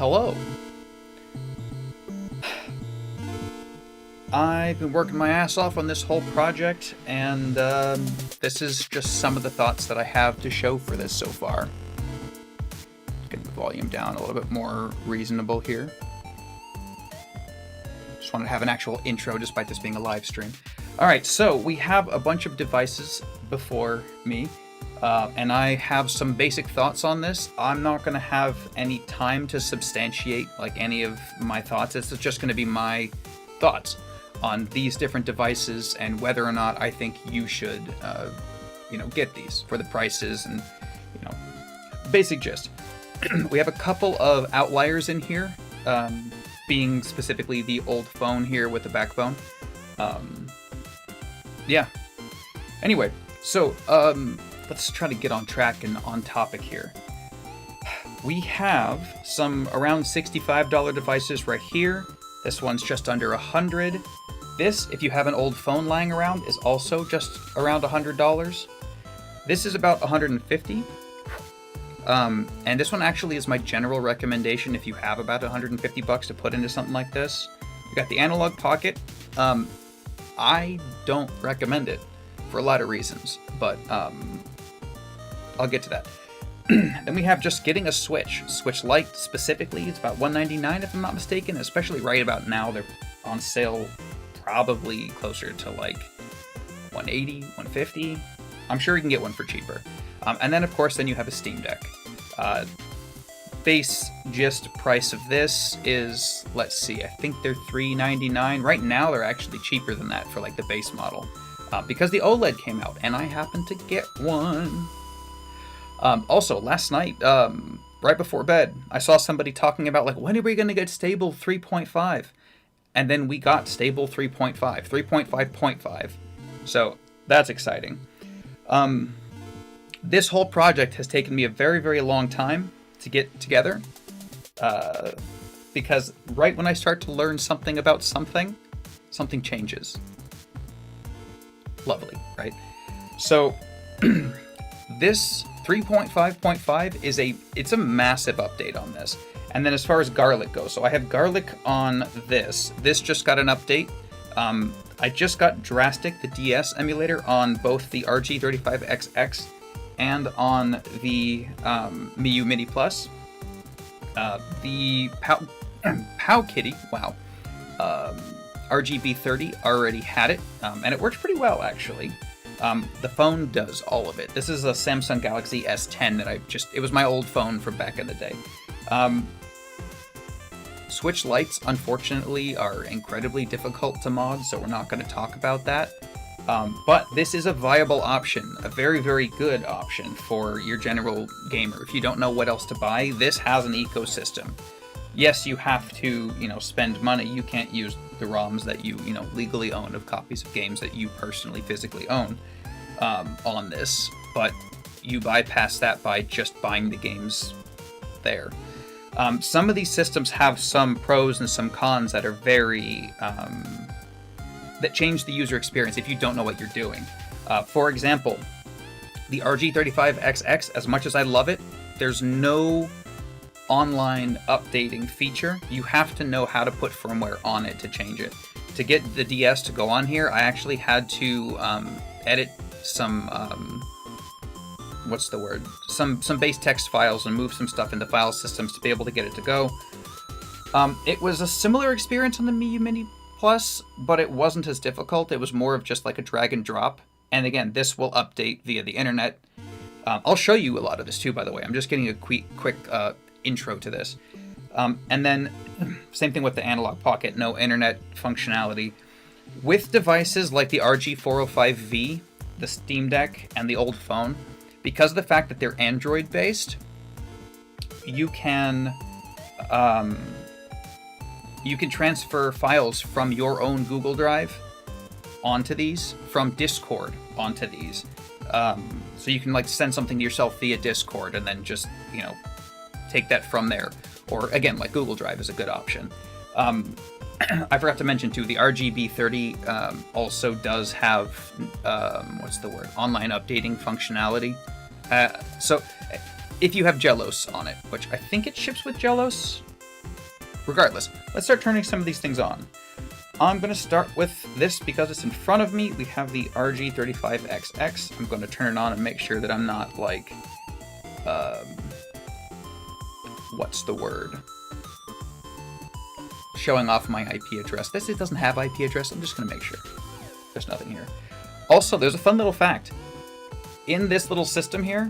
Hello. I've been working my ass off on this whole project, and this is just some of the thoughts that I have to show for this so far. Get the volume down a little bit more reasonable here. Just wanted to have an actual intro despite this being a live stream. Alright, so we have a bunch of devices before me, and I have some basic thoughts on this. I'm not going to have any time to substantiate like any of my thoughts. This is just going to be my thoughts on these different devices and whether or not I think you should, get these for the prices and, basic gist. We have a couple of outliers in here, being specifically the old phone here with the backbone. Yeah. Anyway, so let's try to get on track and on topic here. We have some around $65 devices right here. This one's just under $100. This, if you have an old phone lying around, is also just around $100. This is about $150. And this one actually is my general recommendation if you have about $150 to put into something like this. You got the analog pocket. I don't recommend it for a lot of reasons, but I'll get to that. Then we have just getting a Switch. Switch Lite specifically, it's about $199 if I'm not mistaken, especially right about now. They're on sale probably closer to like $180, $150. I'm sure you can get one for cheaper. And then of course, then you have a Steam Deck. Base gist price of this is, let's see, I think they're $399. Right now they're actually cheaper than that for like the base model. Because the OLED came out and I happened to get one. Also, last night, right before bed, I saw somebody talking about, like, when are we going to get stable 3.5? And then we got stable 3.5, 3.5.5. So, that's exciting. This whole project has taken me a very, very long time to get together. Because right when I start to learn something about something changes. Lovely, right? So, this 3.5.5 it's a massive update on this. And then as far as Garlic goes, so I have Garlic on this. This just got an update. I just got Drastic, the DS emulator, on both the RG35XX and on the Miu Mini Plus. The Pow Kitty, wow. RGB30 already had it, and it works pretty well, actually. The phone does all of it. This is a Samsung Galaxy S10 that it was my old phone from back in the day. Switch Lights, unfortunately, are incredibly difficult to mod, so we're not going to talk about that. But this is a viable option, a very, very good option for your general gamer. If you don't know what else to buy, this has an ecosystem. Yes, you have to, spend money. You can't use the ROMs that you, legally own of copies of games that you personally, physically own on this, but you bypass that by just buying the games there. Some of these systems have some pros and some cons that are very, that change the user experience if you don't know what you're doing. For example, the RG35XX, as much as I love it, there's no online updating feature. You have to know how to put firmware on it to change it. To get the DS to go on here, I actually had to edit some some base text files and move some stuff into file systems to be able to get it to go. It was a similar experience on the Miu Mini Plus, but it wasn't as difficult. It was more of just like a drag and drop. And again, this will update via the internet. I'll show you a lot of this too, by the way. I'm just getting a quick intro to this. And then same thing with the analog pocket, no internet functionality. With devices like the RG405V, the Steam Deck, and the old phone, because of the fact that they're Android based, you can transfer files from your own Google Drive onto these, from Discord onto these. So you can like send something to yourself via Discord and then just, take that from there. Or again, like Google Drive is a good option. I forgot to mention too, the RGB30 also does have, online updating functionality. So if you have Jellos on it, which I think it ships with Jellos, regardless, let's start turning some of these things on. I'm going to start with this because it's in front of me. We have the RG35XX. I'm going to turn it on and make sure that I'm not like, what's the word? Showing off my IP address. It doesn't have IP address. I'm just going to make sure. There's nothing here. Also, there's a fun little fact. In this little system here,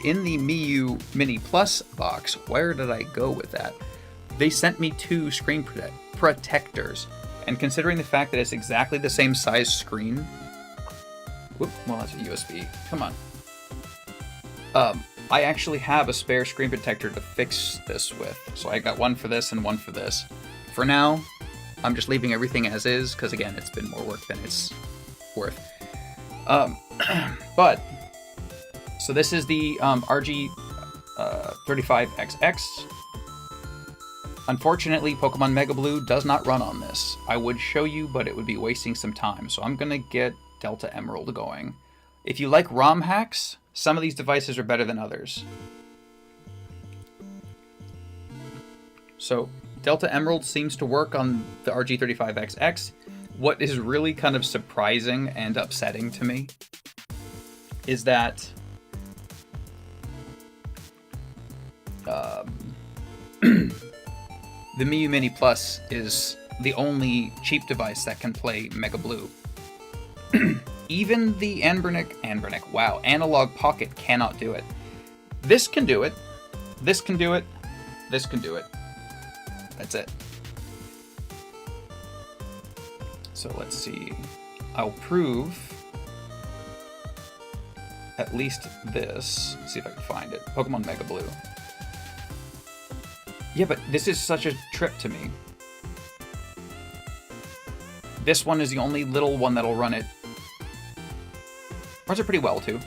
in the MIUI Mini Plus box, where did I go with that? They sent me 2 screen protectors. And considering the fact that it's exactly the same size screen... Whoop, well, that's a USB. Come on. I actually have a spare screen protector to fix this with. So I got one for this and one for this. For now, I'm just leaving everything as is, because again, it's been more work than it's worth. But... So this is the RG35XX. Unfortunately, Pokemon Mega Blue does not run on this. I would show you, but it would be wasting some time. So I'm going to get Delta Emerald going. If you like ROM hacks, some of these devices are better than others. So Delta Emerald seems to work on the RG35XX. What is really kind of surprising and upsetting to me is that the MIUI Mini Plus is the only cheap device that can play Mega Blue. Even the Analog Pocket cannot do it. This can do it. This can do it. This can do it. That's it. So let's see. I'll prove at least this. Let's see if I can find it. Pokemon Mega Blue. Yeah, but this is such a trip to me. This one is the only little one that'll run it. Runs it pretty well, too.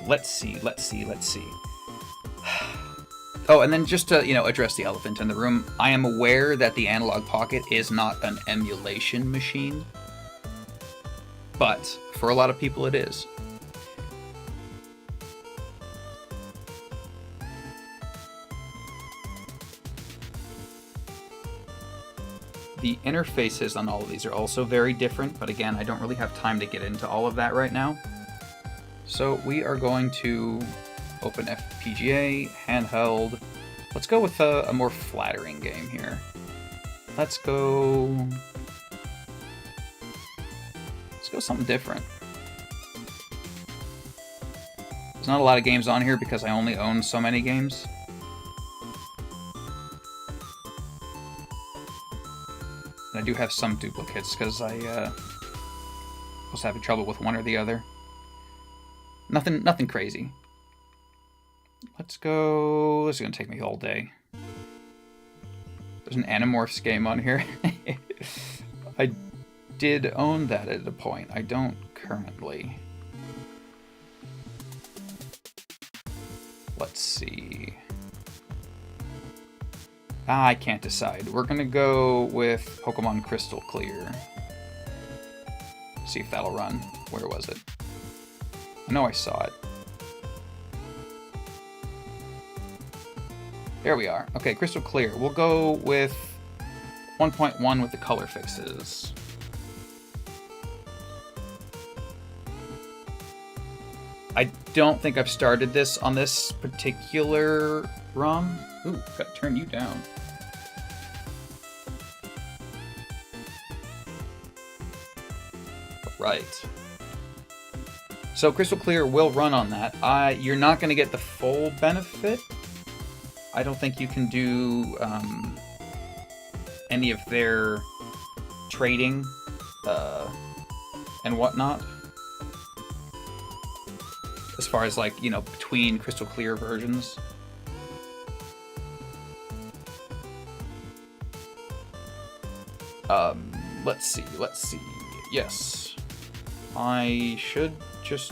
Let's see. Oh, and then just to, address the elephant in the room, I am aware that the Analog Pocket is not an emulation machine. But for a lot of people, it is. The interfaces on all of these are also very different, but again, I don't really have time to get into all of that right now. So we are going to open FPGA, handheld. Let's go with a more flattering game here. Let's go something different. There's not a lot of games on here because I only own so many games. And I do have some duplicates because I was having trouble with one or the other. Nothing crazy. Let's go. This is gonna take me all day. There's an Animorphs game on here. I did own that at a point. I don't currently. Let's see. I can't decide. We're gonna go with Pokemon Crystal Clear. See if that'll run. Where was it? I know I saw it. There we are. Okay, Crystal Clear. We'll go with 1.1 with the color fixes. I don't think I've started this on this particular ROM. Ooh, gotta turn you down. Right. So Crystal Clear will run on that. You're not going to get the full benefit. I don't think you can do any of their trading and whatnot. As far as between Crystal Clear versions. Let's see. Yes. I should just...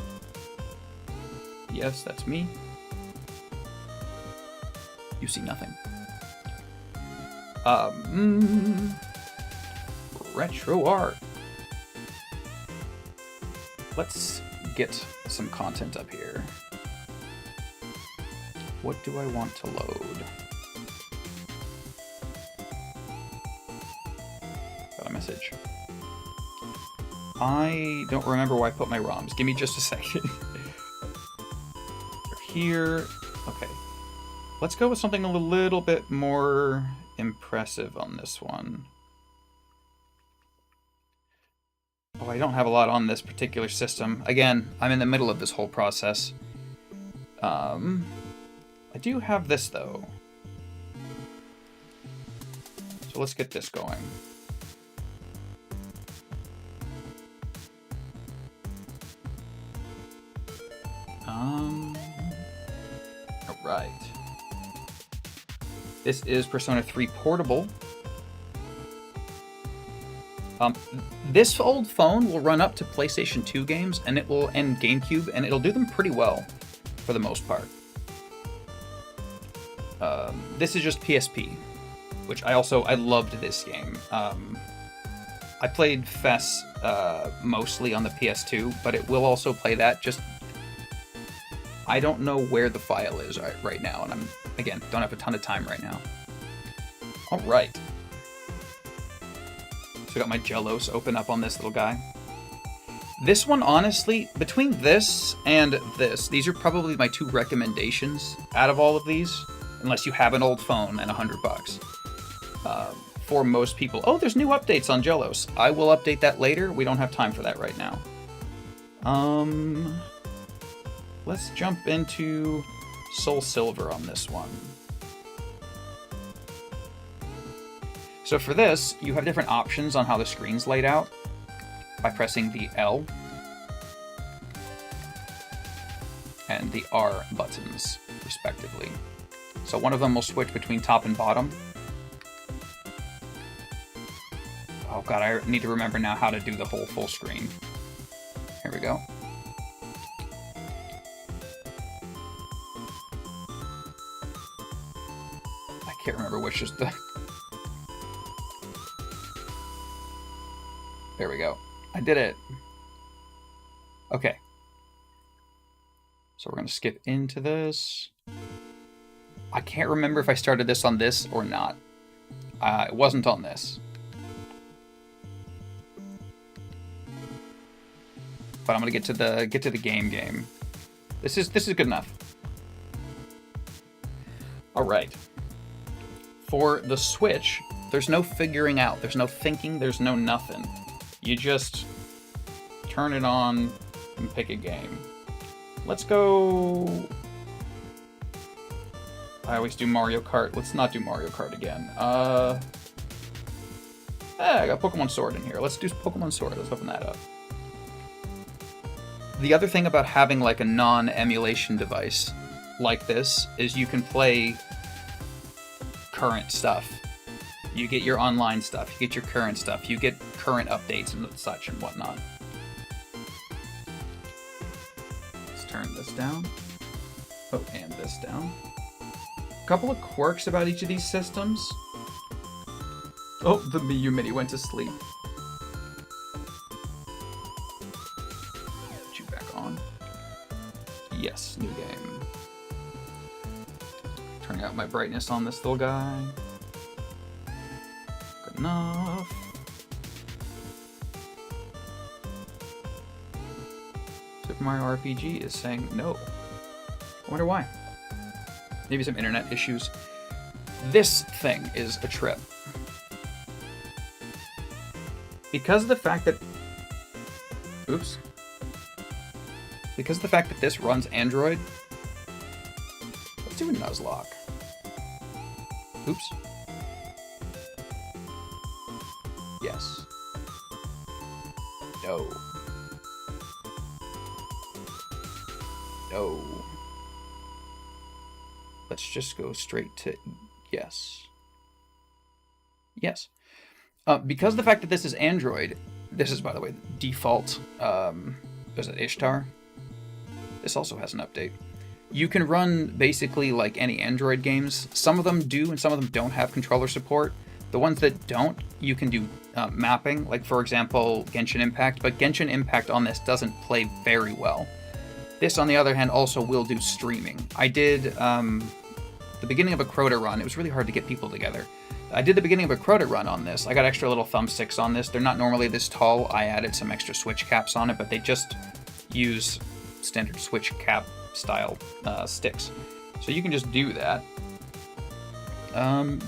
Yes, that's me. You see nothing. Retro art. Let's get some content up here. What do I want to load? Got a message. I don't remember where I put my ROMs. Give me just a second. They're here. Okay. Let's go with something a little bit more impressive on this one. Oh, I don't have a lot on this particular system. Again, I'm in the middle of this whole process. I do have this, though. So let's get this going. Alright. This is Persona 3 Portable. This old phone will run up to PlayStation 2 games, and GameCube, and it'll do them pretty well, for the most part. This is just PSP, which I loved this game. I played FES mostly on the PS2, but it will also play that. Just I don't know where the file is right now, and again, don't have a ton of time right now. All right. So I got my Jellos open up on this little guy. This one, honestly, between this and this, these are probably my two recommendations out of all of these, unless you have an old phone and $100. For most people. Oh, there's new updates on Jellos. I will update that later. We don't have time for that right now. Let's jump into Soul Silver on this one. So for this, you have different options on how the screen's laid out by pressing the L and the R buttons, respectively. So one of them will switch between top and bottom. Oh god, I need to remember now how to do the whole full screen. Here we go. I can't remember which is the... There we go. I did it. Okay. So we're going to skip into this. I can't remember if I started this on this or not. It wasn't on this. But I'm gonna get to the game. This is good enough. All right. For the Switch, there's no figuring out. There's no thinking. There's no nothing. You just turn it on and pick a game. Let's go. I always do Mario Kart. Let's not do Mario Kart again. I got Pokemon Sword in here. Let's do Pokemon Sword. Let's open that up. The other thing about having like a non-emulation device like this is you can play current stuff. You get your online stuff, you get your current stuff, you get current updates and such and whatnot. Let's turn this down. Oh, and this down. A couple of quirks about each of these systems. Oh, the Miyu Mini went to sleep. Yes, new game. Turning out my brightness on this little guy. Good enough. Super Mario RPG is saying no. I wonder why. Maybe some internet issues. This thing is a trip. Because of the fact that... Oops. Because of the fact that this runs Android, let's do a Nuzlocke. Oops. Yes. No. No. Let's just go straight to yes. Yes. Because of the fact that this is Android, this is, by the way, the default, is it Ishtar? This also has an update. You can run basically like any Android games. Some of them do and some of them don't have controller support, The ones that don't, you can do mapping, like for example, Genshin Impact, but Genshin Impact on this doesn't play very well. This, on the other hand, also will do streaming. I did the beginning of a Crota run. It was really hard to get people together. I did the beginning of a Crota run on this. I got extra little thumbsticks on this. They're not normally this tall. I added some extra switch caps on it, but they just use standard switch cap style sticks. So you can just do that.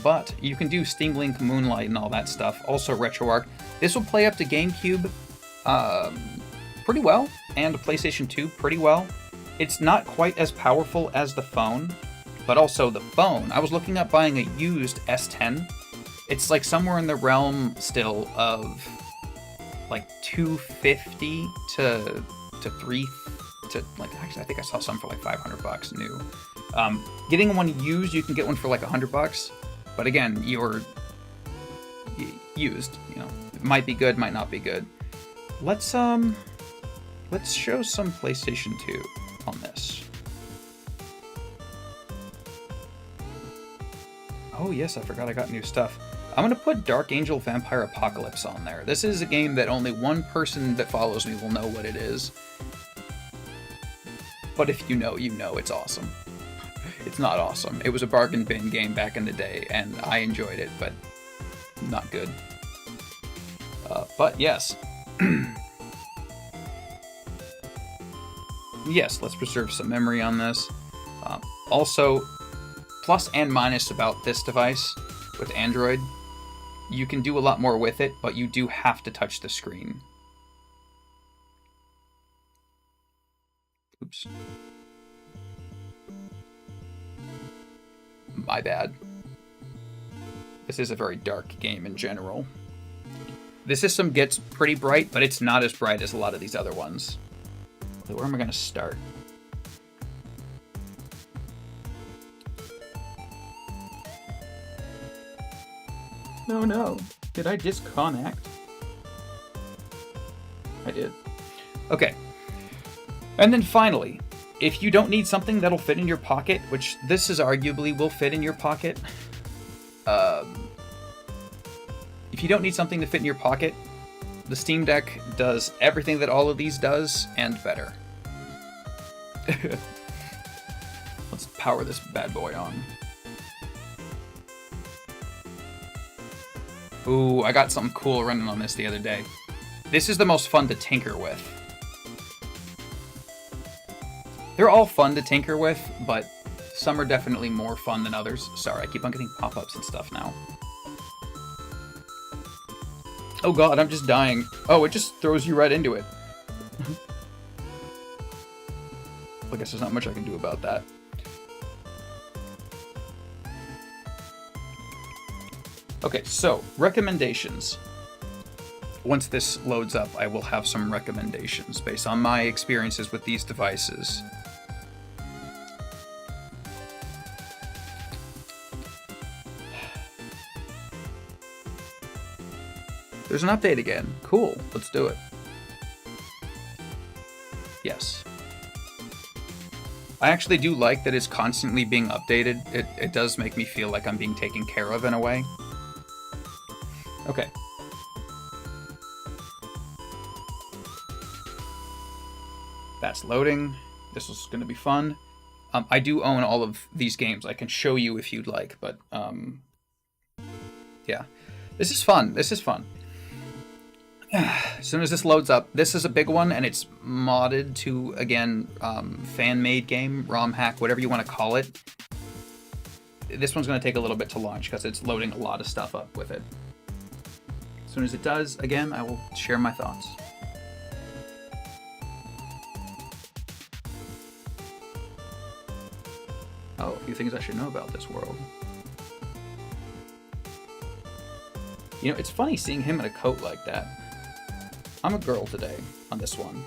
But you can do Steam Link, Moonlight, and all that stuff. Also RetroArch. This will play up to GameCube pretty well, and PlayStation 2 pretty well. It's not quite as powerful as the phone, but also the phone. I was looking up buying a used S10. It's like somewhere in the realm still of like $250 to $3 to like, actually I think I saw some for like $500 new. Getting one used, you can get one for like $100, but again, you're used. You know, it might be good, might not be good. Let's show some PlayStation 2 on this. Oh yes, I forgot I got new stuff. I'm gonna put Dark Angel Vampire Apocalypse on there. This is a game that only one person that follows me will know what it is. But if you know, you know it's awesome. It's not awesome. It was a bargain bin game back in the day, and I enjoyed it, but not good. But yes. Yes, let's preserve some memory on this. Also, plus and minus about this device with Android, you can do a lot more with it, but you do have to touch the screen. Oops. My bad. This is a very dark game in general. This system gets pretty bright, but it's not as bright as a lot of these other ones. So where am I going to start? No, no. Did I disconnect? I did. Okay. And then finally, if you don't need something that'll fit in your pocket, which this is arguably will fit in your pocket, if you don't need something to fit in your pocket, the Steam Deck does everything that all of these does, and better. Let's power this bad boy on. Ooh, I got something cool running on this the other day. This is the most fun to tinker with. They're all fun to tinker with, but some are definitely more fun than others. Sorry, I keep on getting pop-ups and stuff now. Oh god, I'm just dying. Oh, it just throws you right into it. I guess there's not much I can do about that. Okay, so, recommendations. Once this loads up, I will have some recommendations based on my experiences with these devices. There's an update again. Cool, let's do it. Yes. I actually do like that it's constantly being updated. It does make me feel like I'm being taken care of in a way. Okay. That's loading. This is going to be fun. I do own all of these games. I can show you if you'd like, but yeah. This is fun. This is fun. As soon as this loads up, this is a big one, and it's modded to, again, fan-made game, ROM hack, whatever you want to call it. This one's going to take a little bit to launch because it's loading a lot of stuff up with it. As soon as it does, again, I will share my thoughts. Oh, a few things I should know about this world. You know, it's funny seeing him in a coat like that. I'm a girl today on this one.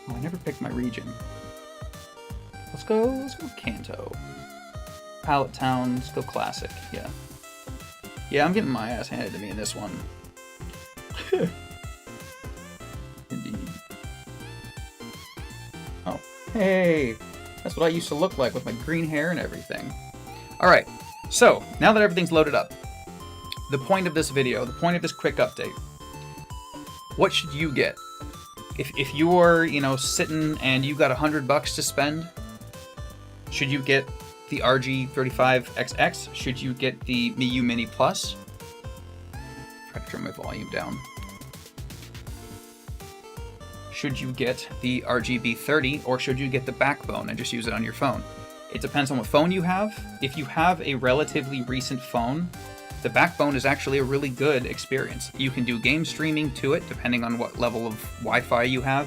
Oh, I never picked my region. Let's go Kanto. Pallet Town, let's go classic, yeah. Yeah, I'm getting my ass handed to me in this one. Indeed. Oh, hey! That's what I used to look like with my green hair and everything. Alright, So, now that everything's loaded up, the point of this video, the point of this quick update, what should you get? If you are, sitting and you got $100 to spend, should you get the RG35XX? Should you get the Miyu Mini Plus? Try to turn my volume down. Should you get the RGB30, or should you get the backbone and just use it on your phone? It depends on what phone you have. If you have a relatively recent phone, the backbone is actually a really good experience. You can do game streaming to it, depending on what level of Wi-Fi you have.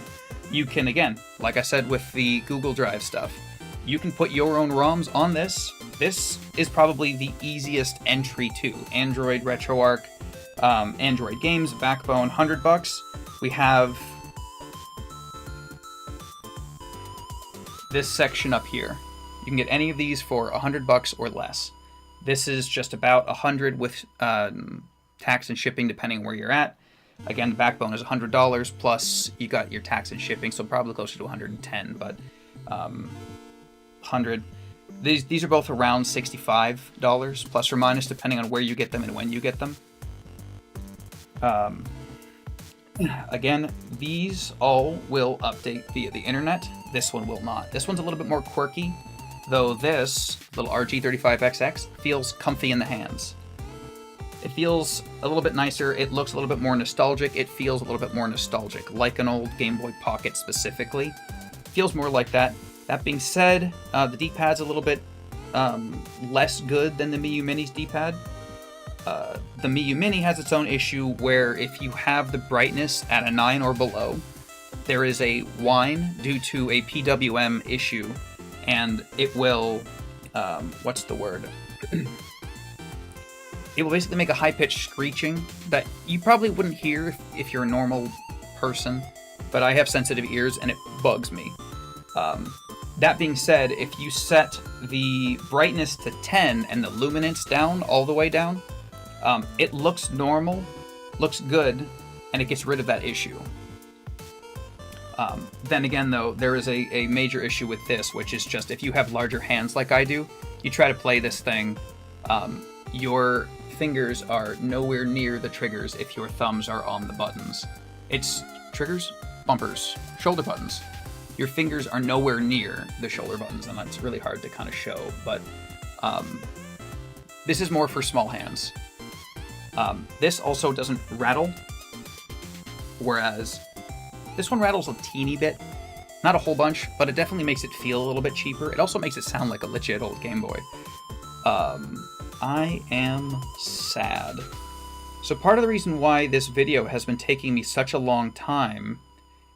You can, again, like I said with the Google Drive stuff, you can put your own ROMs on this. This is probably the easiest entry to Android, RetroArch, Android games, backbone, $100. We have this section up here. You can get any of these for $100 or less. This is just about $100 with tax and shipping, depending where you're at. Again, the backbone is $100 plus you got your tax and shipping, so probably closer to $110. But 100. These are both around $65 plus or minus, depending on where you get them and when you get them. Again, these all will update via the internet. This one will not. This one's a little bit more quirky, though this little RG35XX feels comfy in the hands. It feels a little bit nicer. It looks a little bit more nostalgic. It feels a little bit more nostalgic, like an old Game Boy Pocket specifically. Feels more like that. That being said, the D-pad's a little bit less good than the Miyu Mini's D-pad. The Miyu Mini has its own issue where if you have the brightness at a 9 or below, there is a whine due to a PWM issue, and it will, what's the word? It will basically make a high-pitched screeching that you probably wouldn't hear if you're a normal person, but I have sensitive ears and it bugs me. That being said, if you set the brightness to 10 and the luminance down, all the way down, it looks normal, looks good, and it gets rid of that issue. Then again, though, there is a major issue with this, which is just if you have larger hands like I do, you try to play this thing, your fingers are nowhere near the triggers if your thumbs are on the buttons. It's triggers, bumpers, shoulder buttons. Your fingers are nowhere near the shoulder buttons, and that's really hard to kind of show, but this is more for small hands. This also doesn't rattle, whereas this one rattles a teeny bit. Not a whole bunch, but it definitely makes it feel a little bit cheaper. It also makes it sound like a legit old Game Boy. I am sad. So part of the reason why this video has been taking me such a long time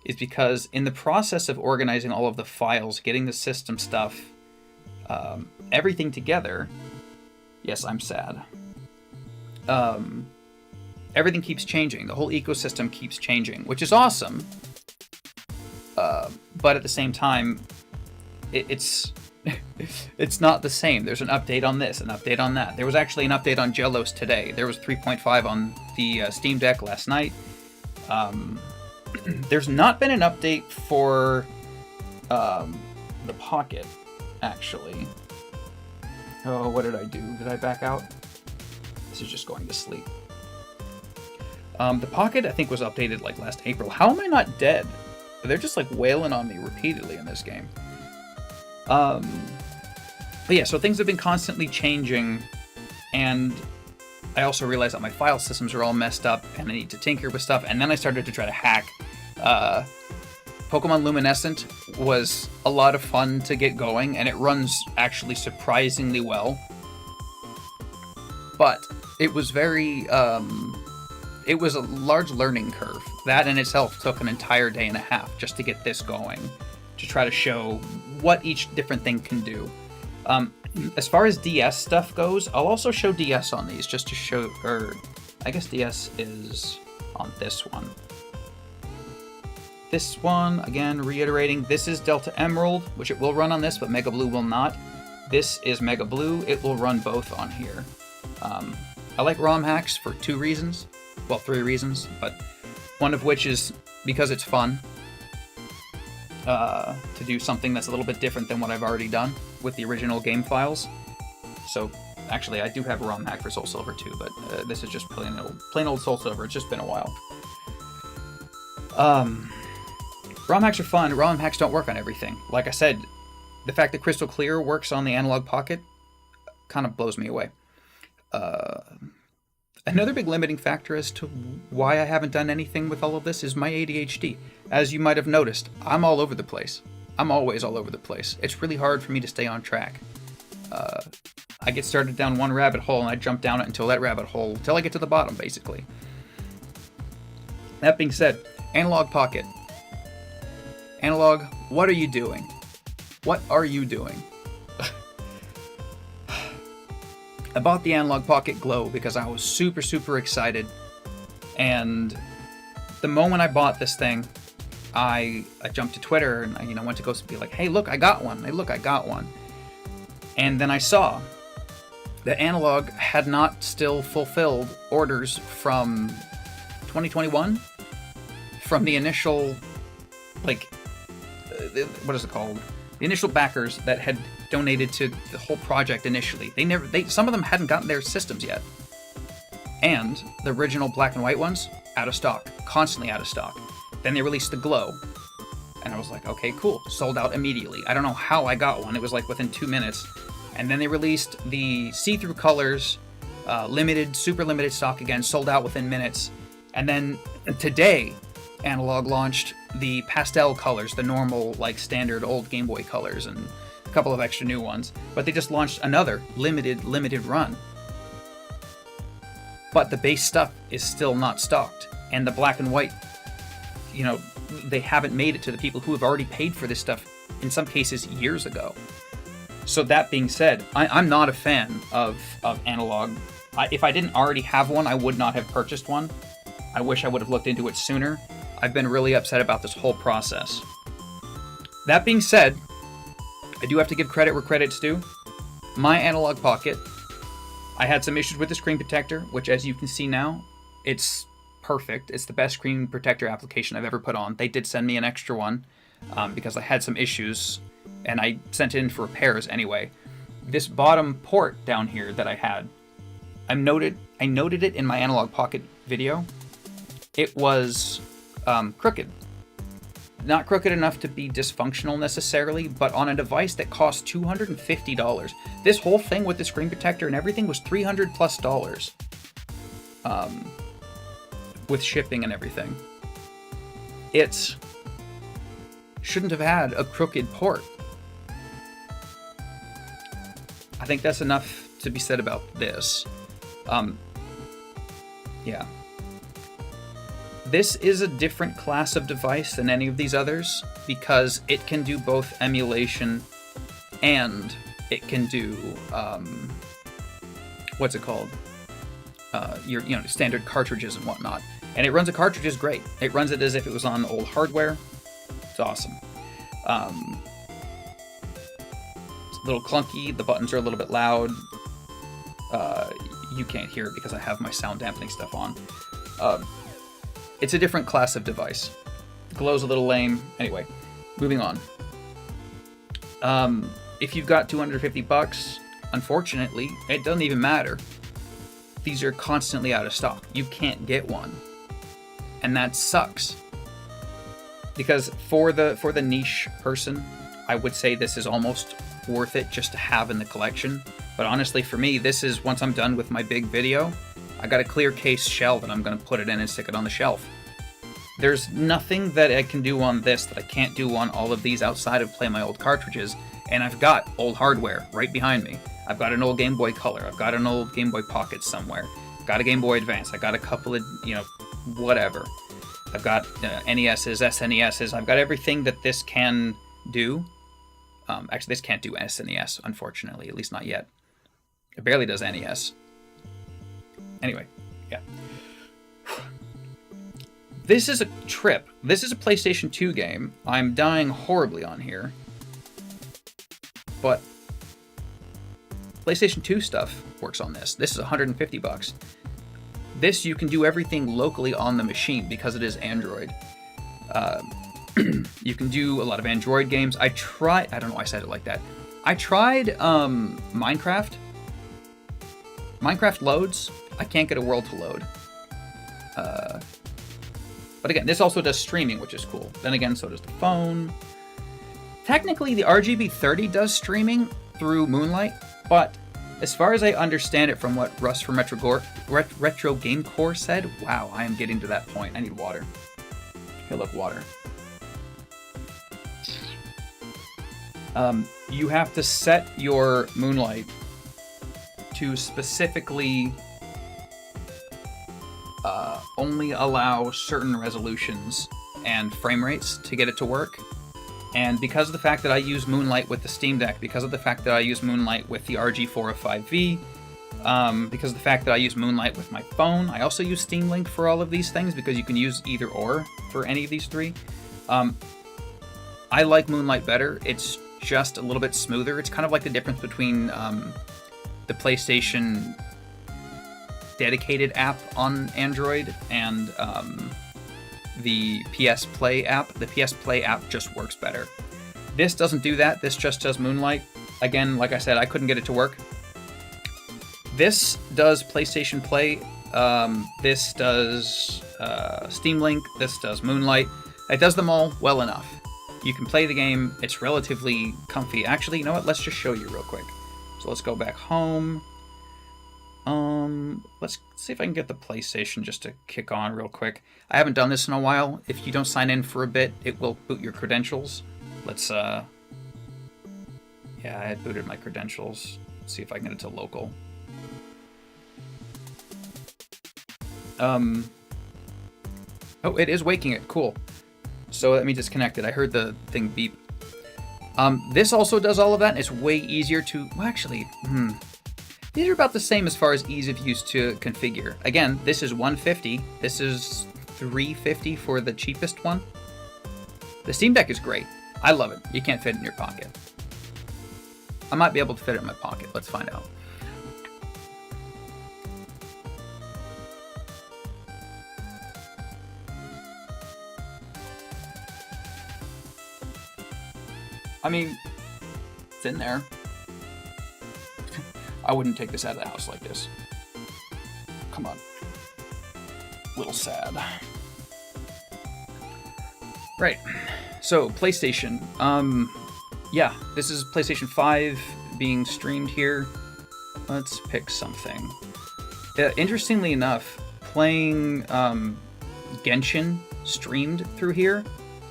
is because in the process of organizing all of the files, getting the system stuff, everything together, yes, I'm sad. Everything keeps changing. The whole ecosystem keeps changing, which is awesome. But at the same time, it's it's not the same. There's an update on this, an update on that. There was actually an update on Jellos today. There was 3.5 on the Steam Deck last night. There's not been an update for the Pocket, actually. Oh, what did I do? Did I back out? This is just going to sleep. The Pocket, I think, was updated like last April. How am I not dead? They're just like wailing on me repeatedly in this game. But yeah, so things have been constantly changing, and I also realized that my file systems are all messed up and I need to tinker with stuff, and then I started to try to hack. Pokemon Luminescent was a lot of fun to get going, and it runs actually surprisingly well. But it was very, it was a large learning curve. That in itself took an entire day and a half just to get this going, to try to show what each different thing can do. As far as DS stuff goes, I'll also show DS on these, just to show, or I guess DS is on this one. This one, again, reiterating, this is Delta Emerald, which it will run on this, but Mega Blue will not. This is Mega Blue, it will run both on here. I like ROM hacks for 2 reasons. Well, 3 reasons, but one of which is because it's fun to do something that's a little bit different than what I've already done with the original game files. So Actually, I do have a ROM hack for Soul Silver too, but this is just plain old Soul Silver. It's just been a while. ROM hacks are fun. ROM hacks don't work on everything. Like I said, the fact that Crystal Clear works on the Analog Pocket kind of blows me away. Another big limiting factor as to why I haven't done anything with all of this is my ADHD. As you might have noticed, I'm all over the place. I'm always all over the place. It's really hard for me to stay on track. I get started down one rabbit hole and I jump down it until I get to the bottom, basically. That being said, Analog Pocket. Analog, what are you doing? What are you doing? I bought the Analog Pocket Glow because I was super, super excited. And the moment I bought this thing, I jumped to Twitter and I went to go be like, hey, look, I got one. Hey, look, I got one. And then I saw that Analog had not still fulfilled orders from 2021, from the initial, what is it called? The initial backers that had donated to the whole project initially. Some of them hadn't gotten their systems yet. And the original black and white ones, out of stock, constantly out of stock. Then they released the Glow. And I was like, okay, cool, sold out immediately. I don't know how I got one. It was like within 2 minutes. And then they released the see-through colors, super limited stock again, sold out within minutes. And then today, Analog launched the pastel colors, the normal, standard old Game Boy colors, and a couple of extra new ones. But they just launched another limited run. But the base stuff is still not stocked. And the black and white, they haven't made it to the people who have already paid for this stuff, in some cases, years ago. So that being said, I'm not a fan of Analog. If I didn't already have one, I would not have purchased one. I wish I would have looked into it sooner. I've been really upset about this whole process. That being said, I do have to give credit where credit's due. My Analog Pocket, I had some issues with the screen protector, which as you can see now, it's perfect. It's the best screen protector application I've ever put on. They did send me an extra one because I had some issues, and I sent it in for repairs anyway. This bottom port down here that I had, I noted it in my Analog Pocket video. It was crooked. Not crooked enough to be dysfunctional necessarily, but on a device that cost $250. This whole thing with the screen protector and everything was $300+. With shipping and everything. It shouldn't have had a crooked port. I think that's enough to be said about this. Yeah. This is a different class of device than any of these others because it can do both emulation and it can do, what's it called? Your standard cartridges and whatnot. And it runs the cartridges great. It runs it as if it was on old hardware. It's awesome. It's a little clunky. The buttons are a little bit loud. You can't hear it because I have my sound dampening stuff on. It's a different class of device. The Glow's a little lame. Anyway, moving on. If you've got $250, unfortunately, it doesn't even matter. These are constantly out of stock. You can't get one. And that sucks. Because for the niche person, I would say this is almost worth it just to have in the collection. But honestly, for me, this is, once I'm done with my big video, I got a clear case shell that I'm going to put it in and stick it on the shelf. There's nothing that I can do on this that I can't do on all of these outside of play my old cartridges. And I've got old hardware right behind me. I've got an old Game Boy Color. I've got an old Game Boy Pocket somewhere. I've got a Game Boy Advance. I got a couple of, whatever. I've got NESs, SNESs. I've got everything that this can do. Actually, this can't do SNES, unfortunately, at least not yet. It barely does NES. Anyway, yeah. This is a trip. This is a PlayStation 2 game. I'm dying horribly on here. But PlayStation 2 stuff works on this. This is $150. This, you can do everything locally on the machine because it is Android. You can do a lot of Android games. I don't know why I said it like that. I tried Minecraft Minecraft loads. I can't get a world to load. But again, this also does streaming, which is cool. Then again, so does the phone. Technically, the RGB 30 does streaming through Moonlight, but as far as I understand it from what Russ from Retro Game Core said, wow, I am getting to that point. I need water. Here, look, water. You have to set your Moonlight to specifically only allow certain resolutions and frame rates to get it to work. And because of the fact that I use Moonlight with the Steam Deck, because of the fact that I use Moonlight with the RG405V, because of the fact that I use Moonlight with my phone, I also use Steam Link for all of these things because you can use either or for any of these three. I like Moonlight better. It's just a little bit smoother. It's kind of like the difference between the PlayStation dedicated app on Android and the PS Play app. The PS Play app just works better. This doesn't do that. This just does Moonlight. Again, like I said, I couldn't get it to work. This does PlayStation Play. This does Steam Link. This does Moonlight. It does them all well enough. You can play the game. It's relatively comfy. Actually, you know what? Let's just show you real quick. So let's go back home. Let's see if I can get the PlayStation just to kick on real quick. I haven't done this in a while. If you don't sign in for a bit, it will boot your credentials. Let's, yeah, I had booted my credentials. Let's see if I can get it to local. Oh, it is waking it. Cool. So let me disconnect it. I heard the thing beep. This also does all of that, and it's way easier to... Well, actually, these are about the same as far as ease of use to configure. Again, this is $150. This is $350 for the cheapest one. The Steam Deck is great. I love it. You can't fit it in your pocket. I might be able to fit it in my pocket. Let's find out. I mean, it's in there. I wouldn't take this out of the house like this. Come on. A little sad. Right. So, PlayStation. Yeah, this is PlayStation 5 being streamed here. Let's pick something. Interestingly enough, playing Genshin streamed through here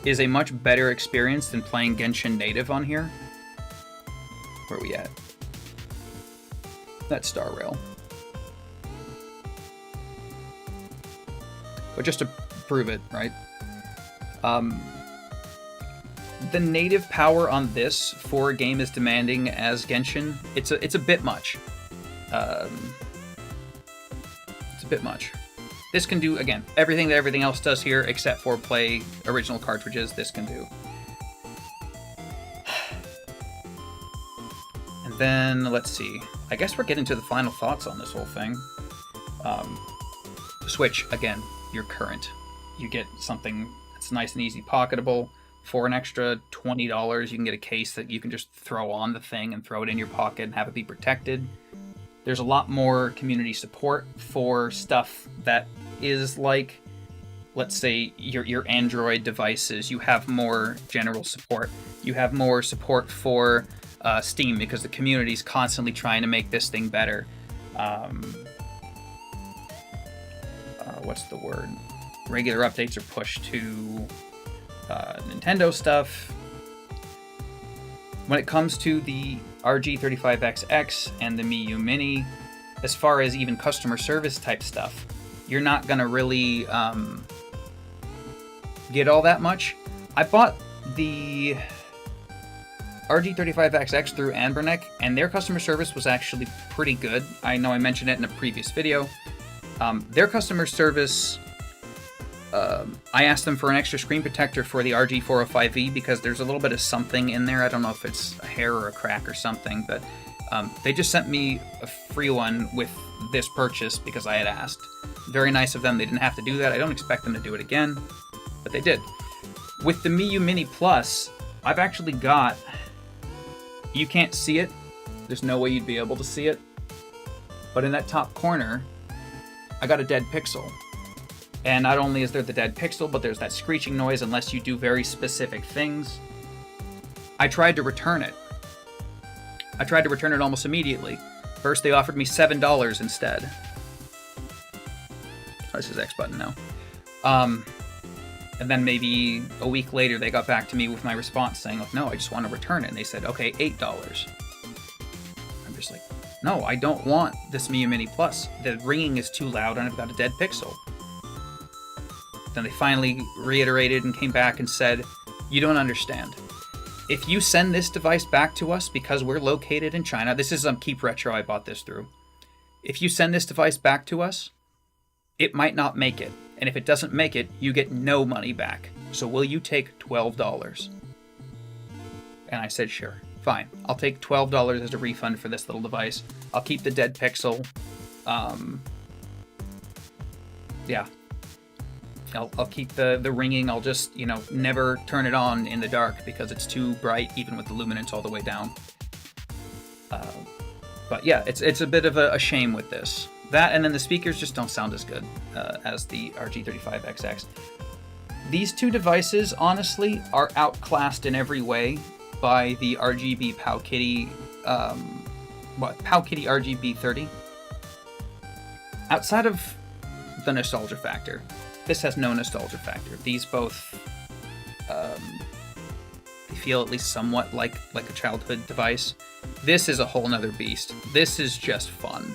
is a much better experience than playing Genshin native on here. Where are we at? That's Star Rail. But just to prove it, right? The native power on this for a game as demanding as Genshin, it's a bit much. It's a bit much. This can do, again, everything that everything else does here, except for play original cartridges, this can do. And then, let's see. I guess we're getting to the final thoughts on this whole thing. Switch, again, you're current. You get something that's nice and easy pocketable. For an extra $20, you can get a case that you can just throw on the thing and throw it in your pocket and have it be protected. There's a lot more community support for stuff that is like, let's say, your Android devices. You have more general support. You have more support for Steam because the community's constantly trying to make this thing better. What's the word? Regular updates are pushed to Nintendo stuff. When it comes to the RG35XX and the Mii U Mini, as far as even customer service type stuff, you're not gonna really get all that much. I bought the RG35XX through Anbernic, and their customer service was actually pretty good. I know I mentioned it in a previous video. Their customer service, I asked them for an extra screen protector for the RG405V because there's a little bit of something in there. I don't know if it's a hair or a crack or something, but they just sent me a free one with this purchase because I had asked. Very nice of them. They didn't have to do that. I don't expect them to do it again, but they did. With the Mii U Mini Plus, I've actually got... You can't see it. There's no way you'd be able to see it. But in that top corner, I got a dead pixel. And not only is there the dead pixel, but there's that screeching noise unless you do very specific things. I tried to return it. I tried to return it almost immediately. First, they offered me $7 instead. Oh, this is X button now. And then maybe a week later, they got back to me with my response saying, like, no, I just want to return it. And they said, okay, $8. I'm just like, no, I don't want this Miu Mini Plus. The ringing is too loud and I've got a dead pixel. Then they finally reiterated and came back and said, you don't understand. If you send this device back to us because we're located in China, this is Keep Retro, I bought this through. If you send this device back to us, it might not make it. And if it doesn't make it, you get no money back. So will you take $12? And I said, sure, fine. I'll take $12 as a refund for this little device. I'll keep the dead pixel. Yeah. I'll keep the ringing. I'll just, never turn it on in the dark because it's too bright, even with the luminance all the way down. But yeah, it's a bit of a shame with this. That, and then the speakers just don't sound as good as the RG35XX. These two devices, honestly, are outclassed in every way by the RGB Powkitty, Powkitty RGB 30. Outside of the nostalgia factor, this has no nostalgia factor. These both, they feel at least somewhat like a childhood device. This is a whole nother beast. This is just fun.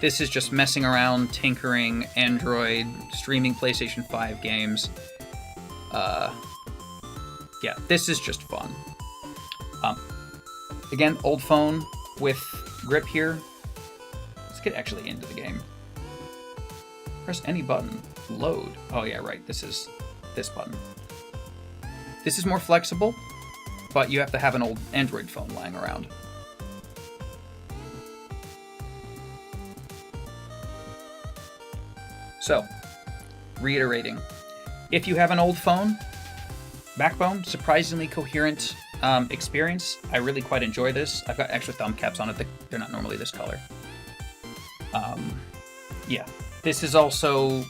This is just messing around, tinkering, Android, streaming PlayStation 5 games. Yeah, this is just fun. Again, old phone with grip here. Let's get actually into the game. Press any button. Load. Oh yeah, right. This is this button. This is more flexible, but you have to have an old Android phone lying around. So, reiterating, if you have an old phone, Backbone, surprisingly coherent experience. I really quite enjoy this. I've got extra thumb caps on it. They're not normally this color. Yeah, this is also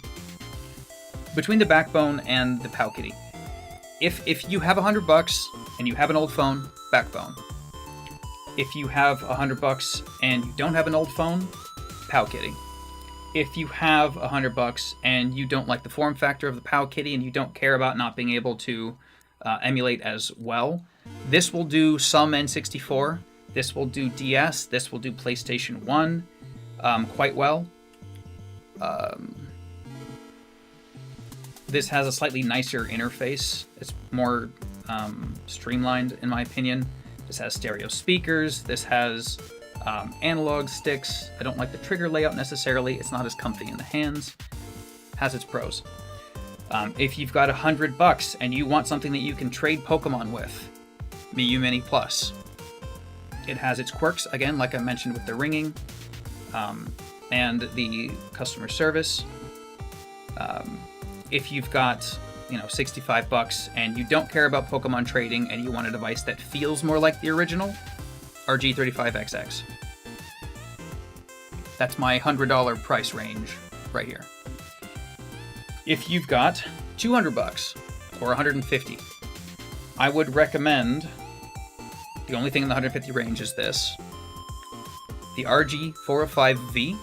between the Backbone and the Powkitty. If you have $100 and you have an old phone, Backbone. If you have $100 and you don't have an old phone, Powkitty. If you have $100 and you don't like the form factor of the Powkitty and you don't care about not being able to emulate as well, this will do some N64. This will do DS. This will do PlayStation 1 quite well. This has a slightly nicer interface. It's more streamlined, in my opinion. This has stereo speakers. This has analog sticks. I don't like the trigger layout necessarily. It's not as comfy in the hands. Has its pros. If you've got $100 and you want something that you can trade Pokemon with, Miu Mini Plus. It has its quirks, again, like I mentioned with the ringing and the customer service. If you've got, $65 and you don't care about Pokemon trading and you want a device that feels more like the original, RG35XX. That's my $100 price range right here. If you've got $200 or $150, I would recommend, the only thing in the $150 range is this, the RG405V.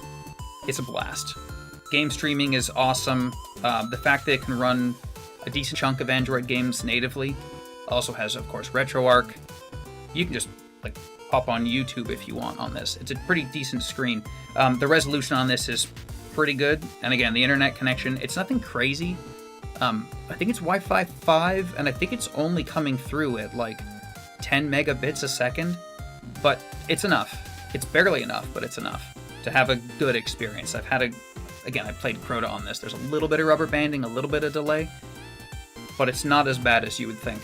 It's a blast. Game streaming is awesome. The fact that it can run a decent chunk of Android games natively. Also has, of course, RetroArch. You can just pop on YouTube if you want on this. It's a pretty decent screen. The resolution on this is pretty good. And again, the internet connection, it's nothing crazy. I think it's Wi-Fi 5, and I think it's only coming through at 10 megabits a second. But it's enough. It's barely enough, but it's enough to have a good experience. I played Crota on this. There's a little bit of rubber banding, a little bit of delay, but it's not as bad as you would think.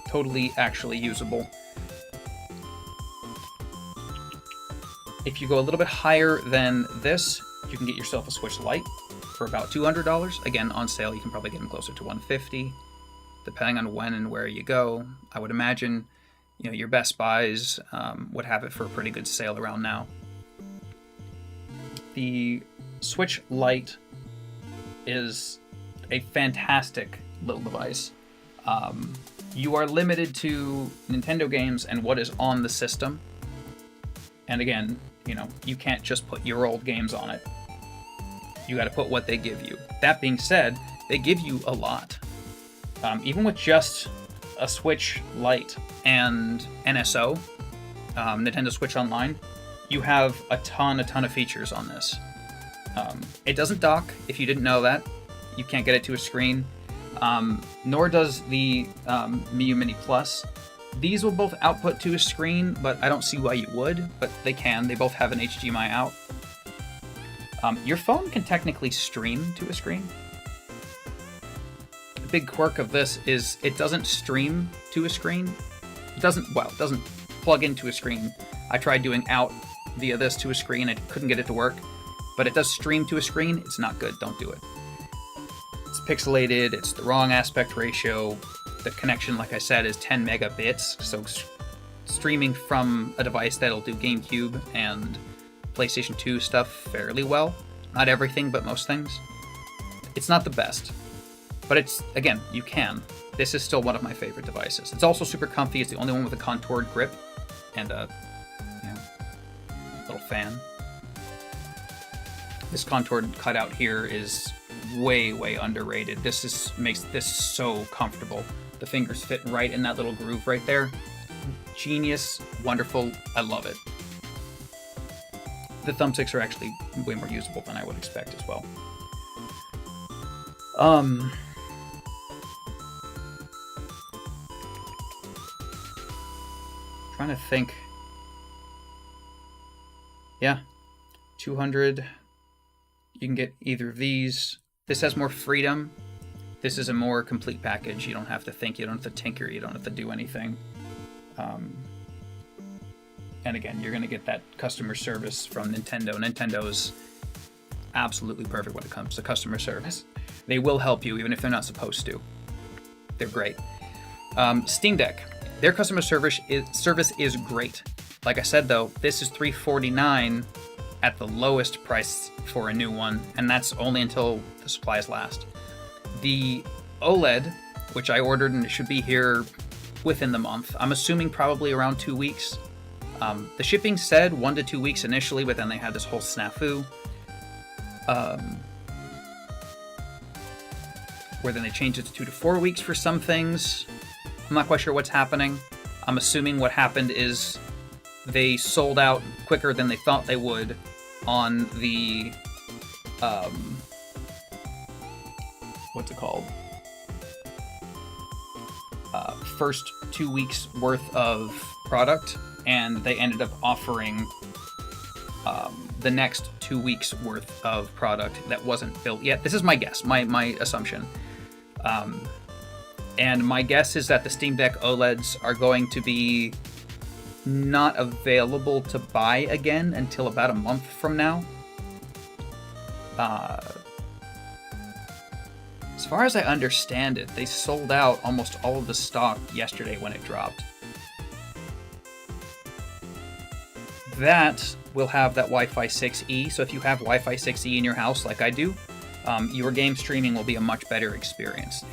Totally actually usable. If you go a little bit higher than this, you can get yourself a Switch Lite for about $200. Again, on sale, you can probably get them closer to $150, depending on when and where you go. I would imagine your Best Buys would have it for a pretty good sale around now. The Switch Lite is a fantastic little device. You are limited to Nintendo games and what is on the system. And again, you can't just put your old games on it. You got to put what they give you. That being said, they give you a lot. Even with just a Switch Lite and NSO, Nintendo Switch Online, you have a ton of features on this. It doesn't dock, if you didn't know that. You can't get it to a screen. Nor does the Miu Mini Plus. These will both output to a screen, but I don't see why you would, but they can. They both have an HDMI out. Your phone can technically stream to a screen. The big quirk of this is it doesn't stream to a screen. It doesn't plug into a screen. I tried doing out via this to a screen. I couldn't get it to work, but it does stream to a screen. It's not good. Don't do it. It's pixelated. It's the wrong aspect ratio. The connection, like I said, is 10 megabits. So streaming from a device that'll do GameCube and PlayStation 2 stuff fairly well. Not everything, but most things. It's not the best, but it's, again, you can. This is still one of my favorite devices. It's also super comfy. It's the only one with a contoured grip and a little fan. This contoured cutout here is way underrated. This makes this so comfortable. The fingers fit right in that little groove right there. Genius, wonderful, I love it. The thumbsticks are actually way more usable than I would expect as well. Trying to think. Yeah, 200. You can get either of these. This has more freedom. This is a more complete package. You don't have to think, you don't have to tinker, you don't have to do anything. And again, you're going to get that customer service from Nintendo. Nintendo's absolutely perfect when it comes to customer service. They will help you even if they're not supposed to. They're great. Steam Deck. Their customer service is great. Like I said, though, this is $349 at the lowest price for a new one, and that's only until the supplies last. The OLED, which I ordered and it should be here within the month, I'm assuming probably around 2 weeks. The shipping said 1 to 2 weeks initially, but then they had this whole snafu. Where then they changed it to 2 to 4 weeks for some things. I'm not quite sure what's happening. I'm assuming what happened is they sold out quicker than they thought they would on the what's it called? First 2 weeks worth of product, and they ended up offering the next 2 weeks worth of product that wasn't built yet. This is my guess, my assumption. And my guess is that the Steam Deck OLEDs are going to be not available to buy again until about a month from now. As far as I understand it, they sold out almost all of the stock yesterday when it dropped. That will have that Wi-Fi 6E, so if you have Wi-Fi 6E in your house like I do, your game streaming will be a much better experience.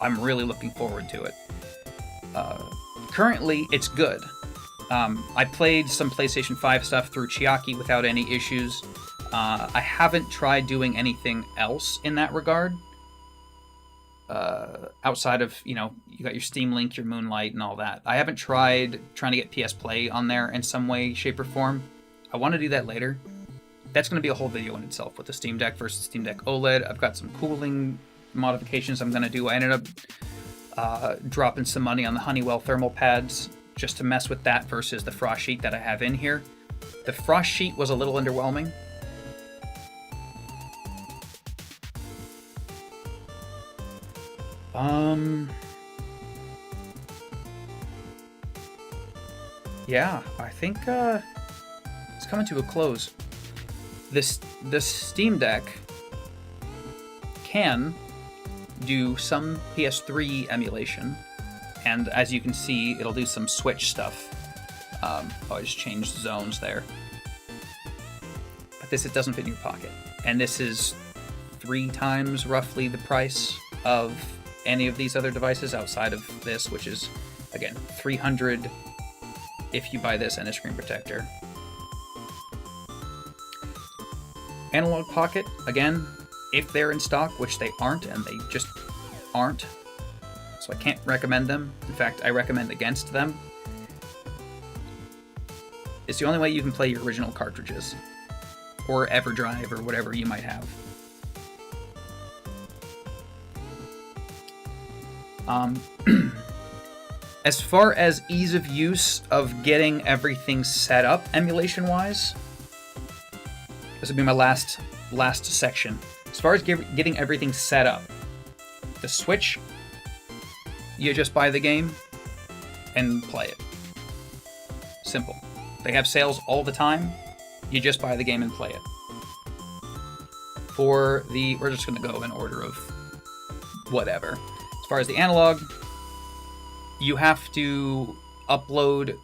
I'm really looking forward to it. Currently, it's good. I played some PlayStation 5 stuff through Chiaki without any issues. I haven't tried doing anything else in that regard. Outside of, you got your Steam Link, your Moonlight, and all that. I haven't tried trying to get PS Play on there in some way, shape, or form. I want to do that later. That's going to be a whole video in itself with the Steam Deck versus Steam Deck OLED. I've got some cooling modifications I'm going to do. I ended up dropping some money on the Honeywell thermal pads just to mess with that versus the frost sheet that I have in here. The frost sheet was a little underwhelming. Yeah, I think it's coming to a close. The Steam Deck can do some PS3 emulation, And as you can see, it'll do some switch stuff. I just changed zones there. But this, it doesn't fit in your pocket. And this is 3 times roughly the price of any of these other devices outside of this, which is, again, $300 if you buy this and a screen protector. Analog pocket, again, if they're in stock, which they aren't, and they just aren't, so I can't recommend them. In fact, I recommend against them. It's the only way you can play your original cartridges, or EverDrive, or whatever you might have. As far as ease of use of getting everything set up emulation-wise, this will be my last section. As far as getting everything set up, the Switch, you just buy the game and play it. Simple. They have sales all the time. You just buy the game and play it. For the, we're just going to go in order of whatever. As far as the analog, you have to upload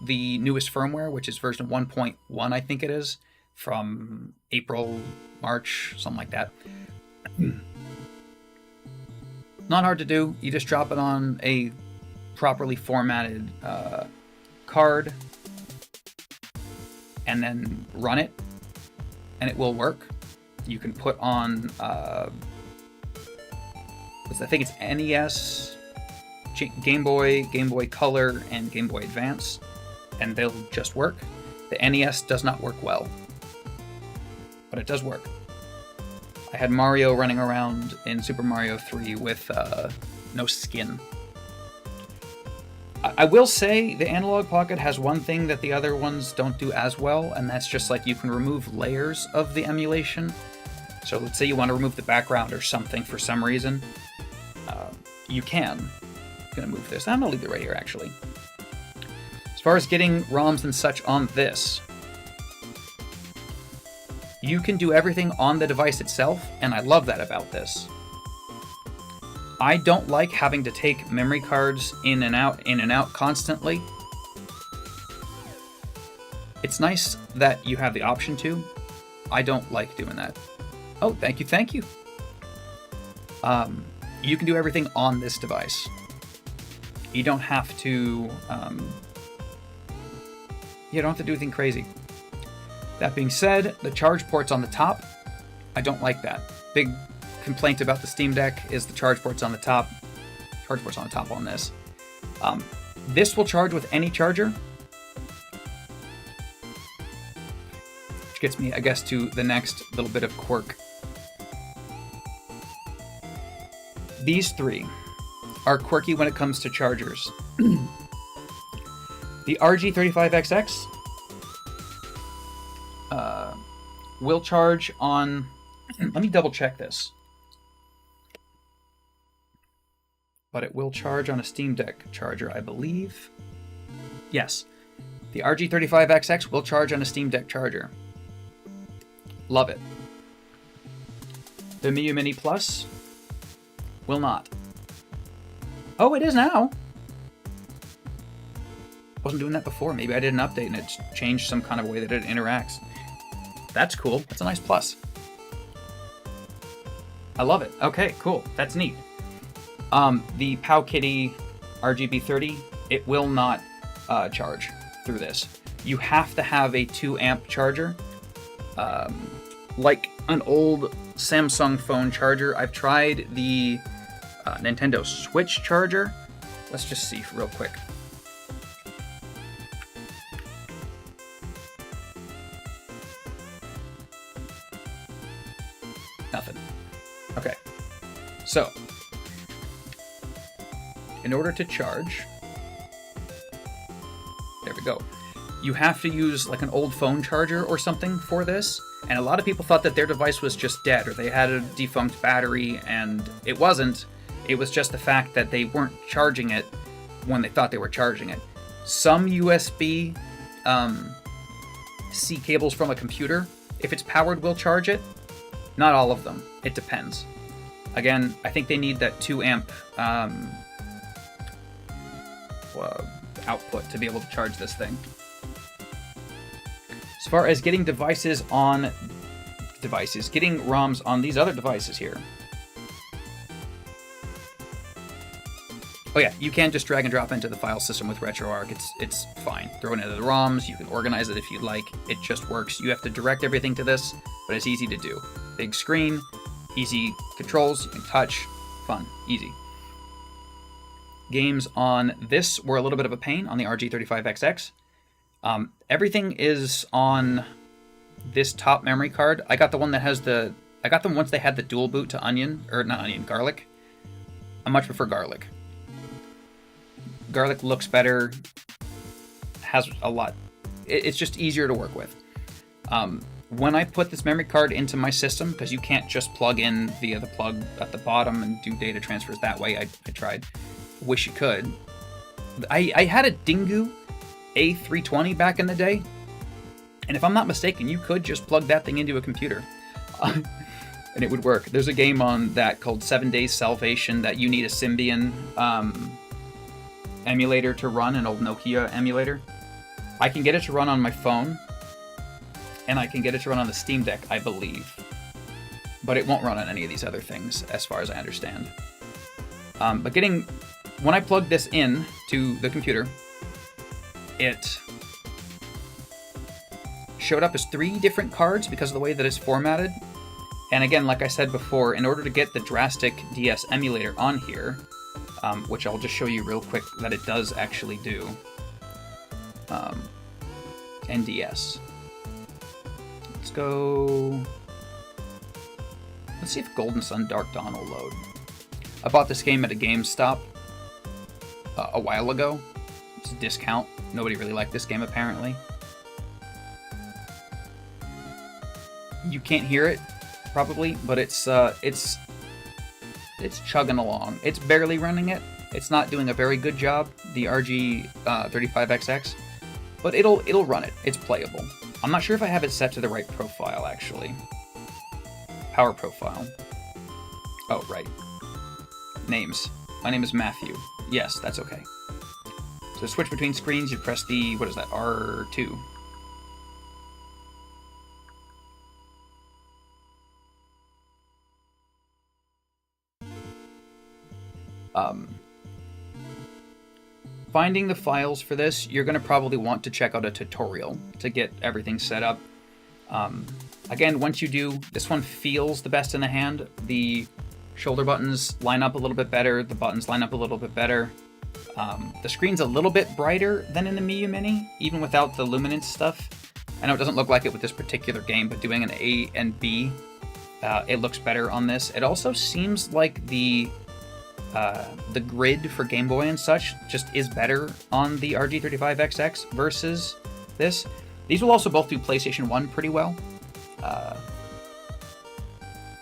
the newest firmware, which is version 1.1, I think it is, from April, March, something like that. Not hard to do. You just drop it on a properly formatted card and then run it, and it will work. You can put on, I think it's NES, Game Boy, Game Boy Color, and Game Boy Advance, and they'll just work. The NES does not work well, but it does work. I had Mario running around in Super Mario 3 with no skin. I will say the Analog Pocket has one thing that the other ones don't do as well, and that's just like you can remove layers of the emulation. So let's say you want to remove the background or something for some reason. You can. I'm going to move this. I'm going to leave it right here, actually. As far as getting ROMs and such on this, you can do everything on the device itself, and I love that about this. I don't like having to take memory cards in and out constantly. It's nice that you have the option to. I don't like doing that. Oh, thank you, thank you. You can do everything on this device. You don't have to, you don't have to do anything crazy. That being said, the charge port's on the top. I don't like that. Big complaint about the Steam Deck is the charge port's on the top. Charge port's on the top on this. This will charge with any charger. Which gets me, I guess, to the next little bit of quirk. These 3 are quirky when it comes to chargers. The RG35XX will charge on... Let me double check this. But it will charge on a Steam Deck charger, I believe. Yes. The RG35XX will charge on a Steam Deck charger. Love it. The Miu Mini Plus will not. Oh, it is now. Wasn't doing that before. Maybe I did an update and it changed some kind of way that it interacts. That's cool. That's a nice plus. I love it. Okay, cool. That's neat. The Powkitty RGB30, it will not charge through this. You have to have a 2 amp charger. Like an old Samsung phone charger. I've tried the Nintendo Switch charger. Let's just see real quick. Nothing. Okay. So, in order to charge, there we go. You have to use like an old phone charger or something for this. And a lot of people thought that their device was just dead or they had a defunct battery, and it wasn't. It was just the fact that they weren't charging it when they thought they were charging it. Some USB C cables from a computer, if it's powered, will charge it. Not all of them. It depends. Again, I think they need that 2 amp output to be able to charge this thing. As far as getting getting ROMs on these other devices here. Oh yeah, you can just drag and drop into the file system with RetroArch. It's fine. Throw it into the ROMs. You can organize it if you'd like. It just works. You have to direct everything to this, but it's easy to do. Big screen, easy controls. You can touch. Fun, easy. Games on this were a little bit of a pain on the RG35XX. Everything is on this top memory card. I got the one that has I got them once they had the dual boot to garlic. I much prefer garlic. Garlic looks better, has a lot. It's just easier to work with. When I put this memory card into my system, because you can't just plug in via the plug at the bottom and do data transfers that way, I tried. Wish you could. I had a Dingu A320 back in the day, and if I'm not mistaken, you could just plug that thing into a computer. And it would work. There's a game on that called 7 Days Salvation that you need a Symbian emulator to run, an old Nokia emulator. I can get it to run on my phone, and I can get it to run on the Steam Deck, I believe. But it won't run on any of these other things, as far as I understand. But when I plugged this in to the computer, it showed up as 3 different cards because of the way that it's formatted. And again, like I said before, in order to get the Drastic DS emulator on here, which I'll just show you real quick that it does actually do. NDS. Let's go... Let's see if Golden Sun Dark Dawn will load. I bought this game at a GameStop a while ago. It's a discount. Nobody really liked this game, apparently. You can't hear it, probably, but it's chugging along. It's barely running it. It's not doing a very good job, the RG35XX, but it'll run it. It's playable. I'm not sure if I have it set to the right profile, actually. Power profile. Oh, right. Names. My name is Matthew. Yes, that's okay. So to switch between screens, you press the, what is that, R2. Finding the files for this, you're going to probably want to check out a tutorial to get everything set up. Again, once you do, this one feels the best in the hand. The shoulder buttons line up a little bit better, the buttons line up a little bit better. The screen's a little bit brighter than in the Miyu Mini, even without the luminance stuff. I know it doesn't look like it with this particular game, but doing an A and B, it looks better on this. It also seems like the grid for Game Boy and such just is better on the RG35XX versus this. These will also both do PlayStation 1 pretty well,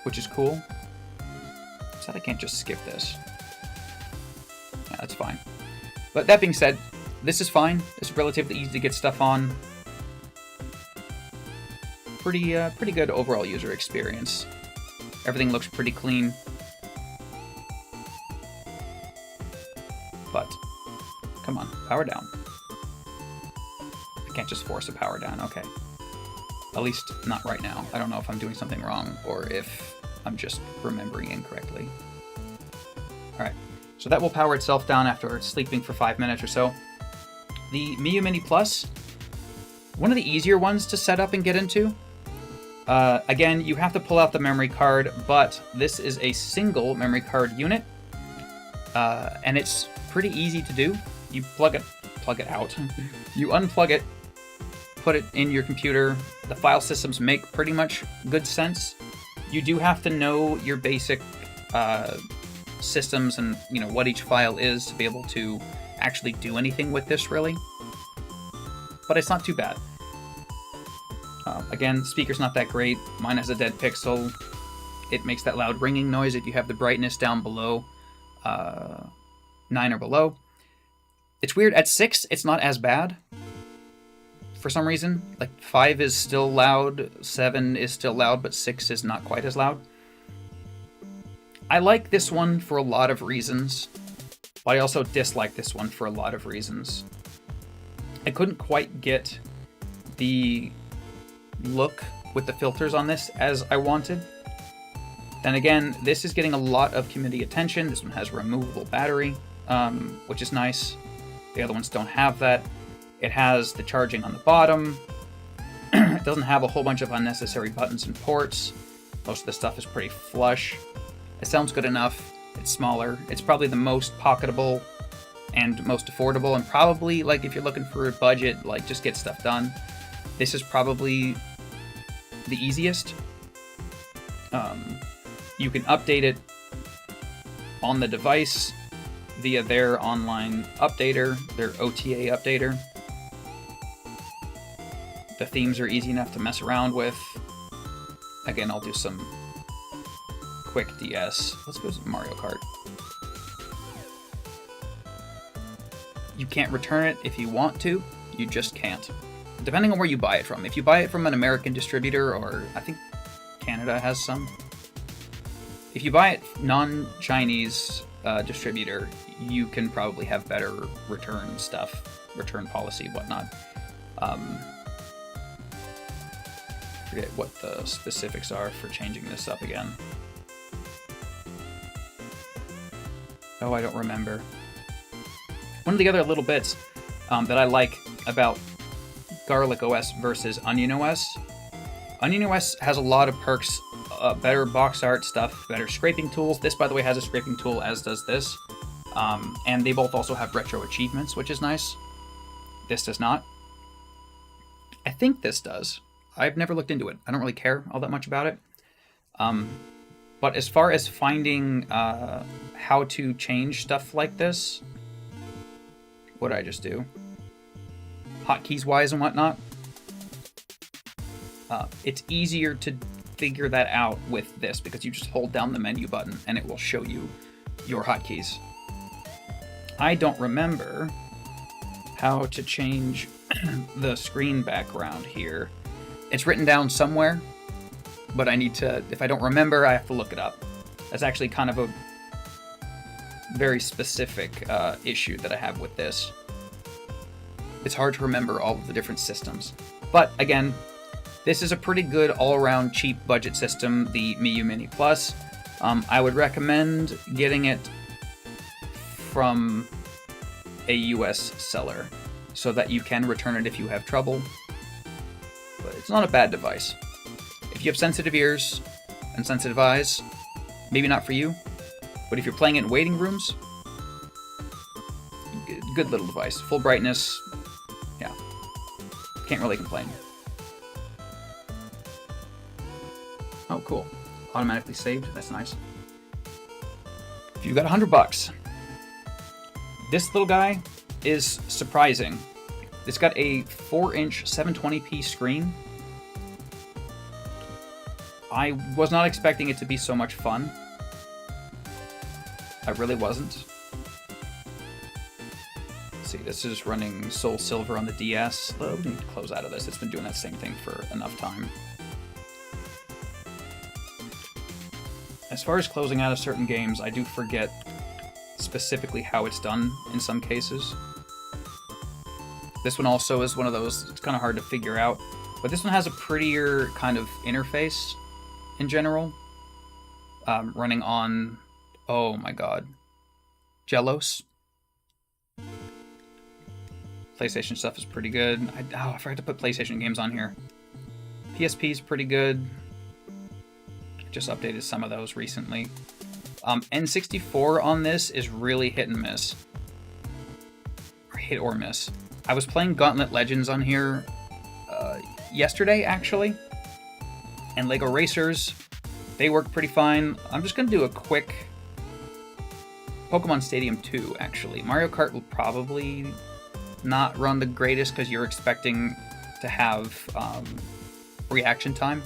which is cool. Sad I can't just skip this. Yeah, that's fine. But that being said, this is fine. It's relatively easy to get stuff on. Pretty good overall user experience. Everything looks pretty clean. But, come on, power down. I can't just force a power down, okay. At least not right now. I don't know if I'm doing something wrong or if I'm just remembering incorrectly. Alright, so that will power itself down after sleeping for 5 minutes or so. The Miyu Mini Plus, one of the easier ones to set up and get into. Again, you have to pull out the memory card, but this is a single memory card unit. And it's pretty easy to do. You plug it out. You unplug it, put it in your computer. The file systems make pretty much good sense. You do have to know your basic systems and what each file is to be able to actually do anything with this, really. But it's not too bad. Again, the speaker's not that great. Mine has a dead pixel. It makes that loud ringing noise if you have the brightness down below 9 or below. It's weird, at 6 it's not as bad for some reason. Like 5 is still loud, 7 is still loud, but 6 is not quite as loud. I like this one for a lot of reasons. But I also dislike this one for a lot of reasons. I couldn't quite get the look with the filters on this as I wanted. Then again, this is getting a lot of community attention. This one has a removable battery, which is nice. The other ones don't have that. It has the charging on the bottom. It doesn't have a whole bunch of unnecessary buttons and ports. Most of the stuff is pretty flush. It sounds good enough. It's smaller. It's probably the most pocketable and most affordable, and probably, like, if you're looking for a budget, like, just get stuff done, this is probably the easiest. You can update it on the device via their online updater, their OTA updater. The themes are easy enough to mess around with. Again, I'll do some quick DS. Let's go to Mario Kart. You can't return it if you want to. You just can't. Depending on where you buy it from. If you buy it from an American distributor, or I think Canada has some. If you buy it non-Chinese distributor, you can probably have better return stuff, return policy, whatnot. Forget what the specifics are for changing this up again. Oh, I don't remember. One of the other little bits that I like about Garlic OS versus Onion OS. Onion OS has a lot of perks, better box art stuff, better scraping tools. This, by the way, has a scraping tool, as does this. And they both also have retro achievements, which is nice. This does not. I think this does. I've never looked into it. I don't really care all that much about it. But as far as finding how to change stuff like this, what did I just do? Hotkeys wise and whatnot. It's easier to figure that out with this because you just hold down the menu button and it will show you your hotkeys. I don't remember how to change the screen background here. It's written down somewhere, but I need to, if I don't remember, I have to look it up. That's actually kind of a very specific issue that I have with this. It's hard to remember all of the different systems. But again, this is a pretty good all-around cheap budget system, the Miyu Mini Plus. I would recommend getting it from a US seller so that you can return it if you have trouble. But it's not a bad device. If you have sensitive ears and sensitive eyes, maybe not for you. But if you're playing it in waiting rooms, good little device. Full brightness, yeah. Can't really complain. Oh, cool. Automatically saved, that's nice. If you've got $100, this little guy is surprising. It's got a 4-inch 720p screen. I was not expecting it to be so much fun. I really wasn't. Let's see, this is running Soul Silver on the DS. We need to close out of this. It's been doing that same thing for enough time. As far as closing out of certain games, I do forget specifically how it's done in some cases. This one also is one of those, it's kind of hard to figure out, but this one has a prettier kind of interface in general. Running on, oh my god, Jellos. PlayStation stuff is pretty good. I forgot to put PlayStation games on here. PSP is pretty good. Just updated some of those recently. N64 on this is really hit and miss. Or hit or miss. I was playing Gauntlet Legends on here yesterday, actually. And Lego Racers, they work pretty fine. I'm just going to do a quick Pokemon Stadium 2, actually. Mario Kart will probably not run the greatest because you're expecting to have reaction time.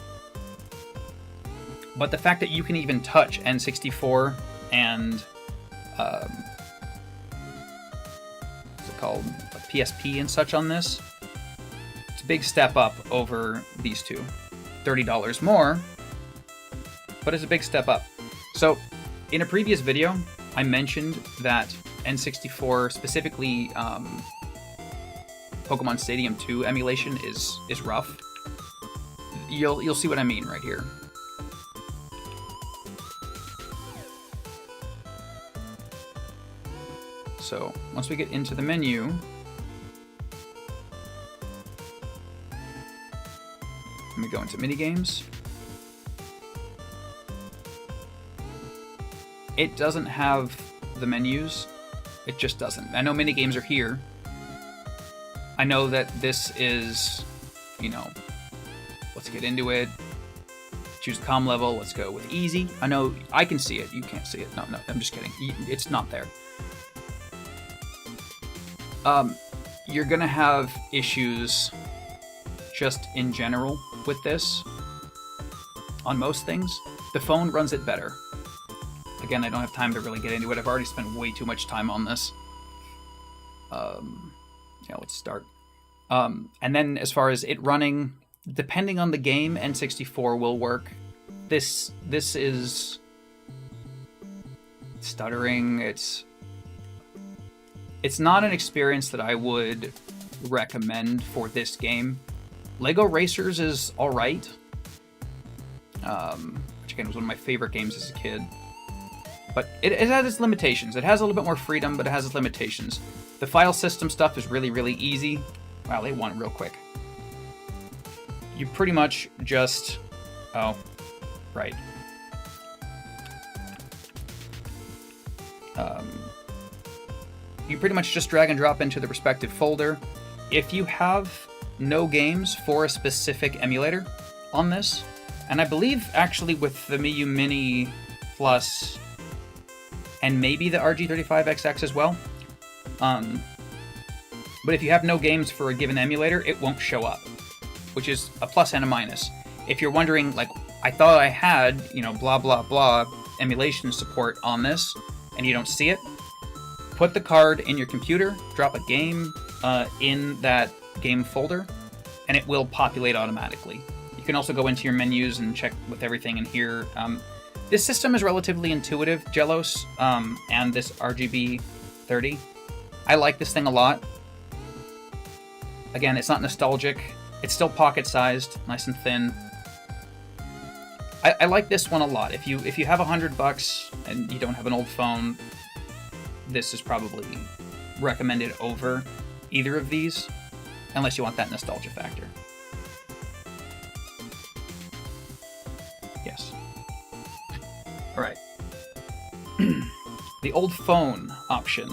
But the fact that you can even touch N64 and what's it called, PSP and such on this, it's a big step up over these two. $30 more, but it's a big step up. So in a previous video, I mentioned that N64, specifically Pokemon Stadium 2 emulation is rough. You'll see what I mean right here. So once we get into the menu, let me go into minigames. It doesn't have the menus. It just doesn't. I know minigames are here. I know that this is, you know, let's get into it. Choose the comm level. Let's go with easy. I know I can see it. You can't see it. No, I'm just kidding. It's not there. You're gonna have issues just in general with this. On most things, the phone runs it better. Again, I don't have time to really get into it. I've already spent way too much time on this. Yeah, let's start. And then as far as it running, depending on the game, N64 will work. This is stuttering. It's not an experience that I would recommend for this game. Lego Racers is alright. Which again was one of my favorite games as a kid. But it has its limitations. It has a little bit more freedom, but it has its limitations. The file system stuff is really, really easy. Wow, they won real quick. You pretty much just... Oh, right. You pretty much just drag and drop into the respective folder. If you have no games for a specific emulator on this, and I believe actually with the Miyoo Mini Plus and maybe the RG35XX as well, but if you have no games for a given emulator, it won't show up, which is a plus and a minus. If you're wondering, like, I thought I had, you know, blah, blah, blah, emulation support on this, and you don't see it, put the card in your computer, drop a game in that game folder, and it will populate automatically. You can also go into your menus and check with everything in here. This system is relatively intuitive, Jellos, and this RGB 30. I like this thing a lot. Again, it's not nostalgic. It's still pocket-sized, nice and thin. I like this one a lot. If you have $100 and you don't have an old phone, this is probably recommended over either of these, unless you want that nostalgia factor. Yes. All right. The old phone option.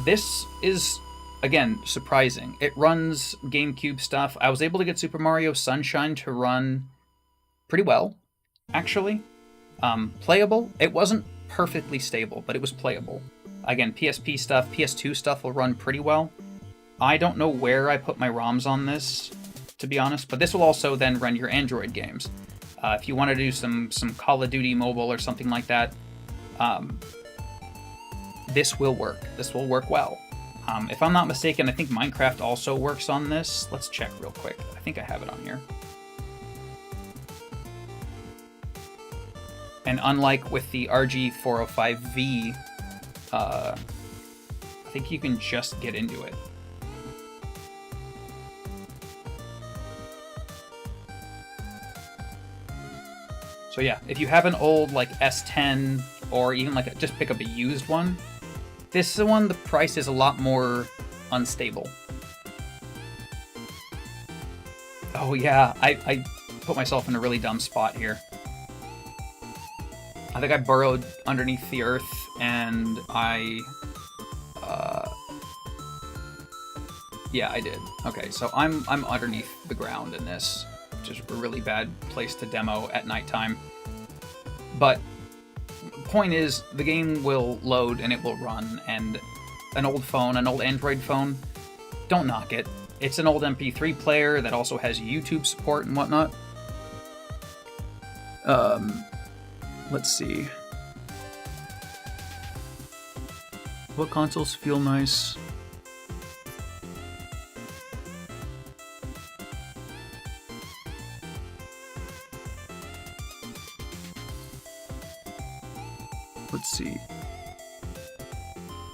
This is, again, surprising. It runs GameCube stuff. I was able to get Super Mario Sunshine to run pretty well, actually. Playable. It wasn't perfectly stable, but it was playable. Again, PSP stuff, PS2 stuff will run pretty well. I don't know where I put my ROMs on this, to be honest, but this will also then run your Android games. If you want to do some Call of Duty mobile or something like that, this will work. This will work well. If I'm not mistaken, I think Minecraft also works on this. Let's check real quick. I think I have it on here. And unlike with the RG405V, I think you can just get into it. So yeah, if you have an old like S10 or even like just pick up a used one, this is the one, the price is a lot more unstable. Oh yeah, I put myself in a really dumb spot here. I think I burrowed underneath the earth and yeah, I did. Okay, so I'm underneath the ground in this, which is a really bad place to demo at nighttime. But point is, the game will load and it will run, and an old phone, an old Android phone, don't knock it. It's an old MP3 player that also has YouTube support and whatnot. Let's see. What consoles feel nice?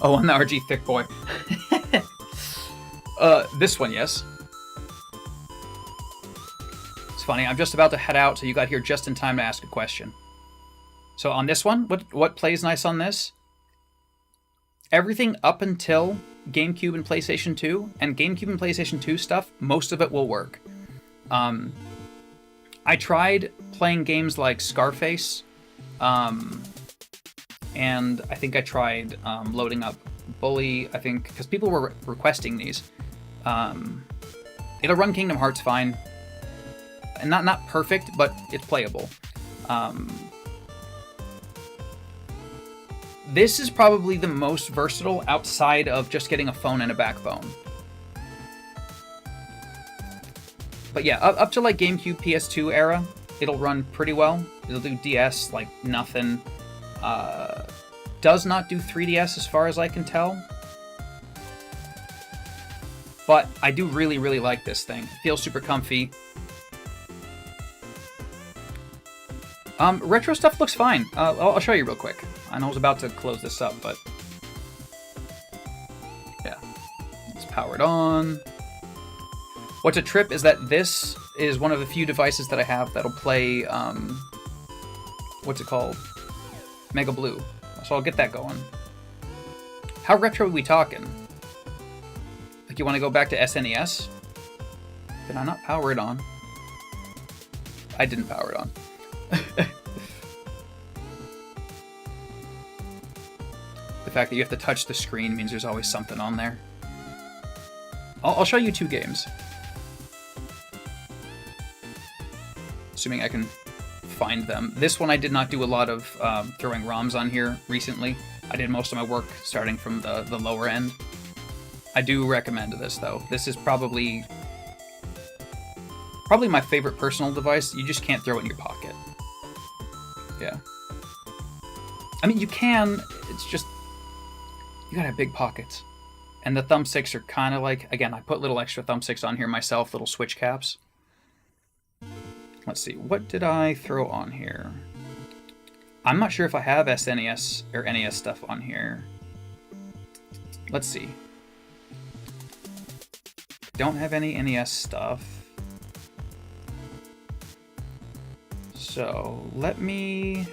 Oh, on the RG thick boy. This one, yes. It's funny, I'm just about to head out, so you got here just in time to ask a question. So on this one, what plays nice on this? Everything up until GameCube and PlayStation 2, and GameCube and PlayStation 2 stuff, most of it will work. I tried playing games like Scarface, and I think I tried loading up Bully, I think, because people were requesting these. It'll run Kingdom Hearts fine. And not perfect, but it's playable. This is probably the most versatile outside of just getting a phone and a backbone. But yeah, up to like GameCube, PS2 era, it'll run pretty well. It'll do DS like nothing. Does not do 3DS as far as I can tell. But I do really, really like this thing. It feels super comfy. Retro stuff looks fine. I'll show you real quick. I know I was about to close this up, but... yeah. It's powered on. What's a trip is that this is one of the few devices that I have that'll play, what's it called? Mega Blue. So I'll get that going. How retro are we talking? Like, you want to go back to SNES? Did I not power it on? I didn't power it on. The fact that you have to touch the screen means there's always something on there. I'll show you two games. Assuming I can find them. This one I did not do a lot of throwing ROMs on here recently. I did most of my work starting from the lower end. I do recommend this, though. This is probably my favorite personal device. You just can't throw it in your pocket. Yeah. I mean, you can. It's just... you gotta have big pockets. And the thumbsticks are kind of like... again, I put little extra thumbsticks on here myself, little switch caps. Let's see. What did I throw on here? I'm not sure if I have SNES or NES stuff on here. Let's see. Don't have any NES stuff. So let me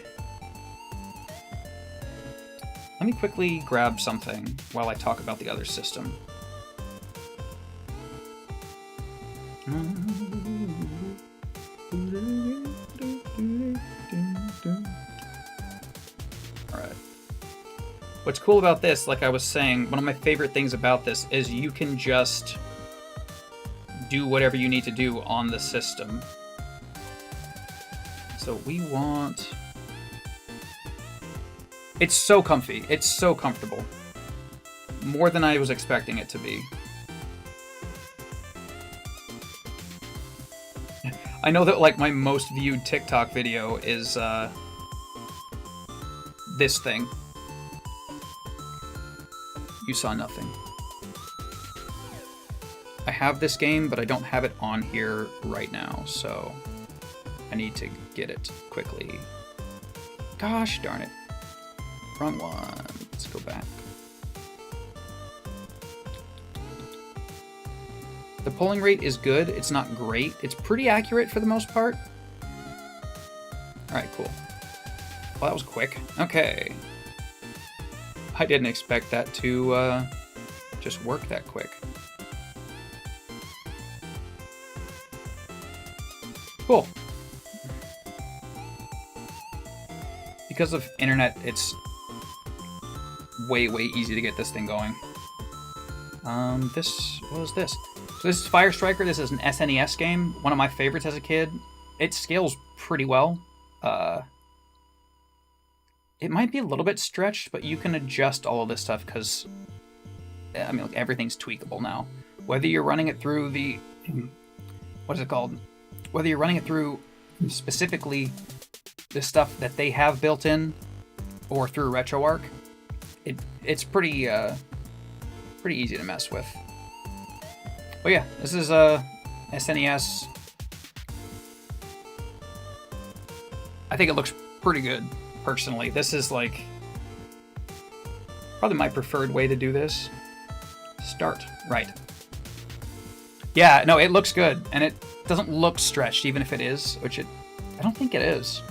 quickly grab something while I talk about the other system. Alright. What's cool about this, like I was saying, one of my favorite things about this is you can just do whatever you need to do on the system. So we want... it's so comfy. It's so comfortable. More than I was expecting it to be. I know that, like, my most viewed TikTok video is, this thing. You saw nothing. I have this game, but I don't have it on here right now, so I need to get it quickly. Gosh darn it. Wrong one. Let's go back. The polling rate is good. It's not great. It's pretty accurate for the most part. Alright, cool. Well, that was quick. Okay. I didn't expect that to just work that quick. Cool. Because of internet, it's way easy to get this thing going. What was this? So this is Fire Striker. This is an SNES game. One of my favorites as a kid. It scales pretty well. It might be a little bit stretched, but you can adjust all of this stuff because, I mean, like, everything's tweakable now. Whether you're running it through the... what is it called? Whether you're running it through specifically the stuff that they have built in or through RetroArch, it's pretty easy to mess with. But yeah, this is SNES. I think it looks pretty good, personally. This is like... probably my preferred way to do this. Start. Right. Yeah, no, it looks good, and it doesn't look stretched, even if it is, which I don't think it is.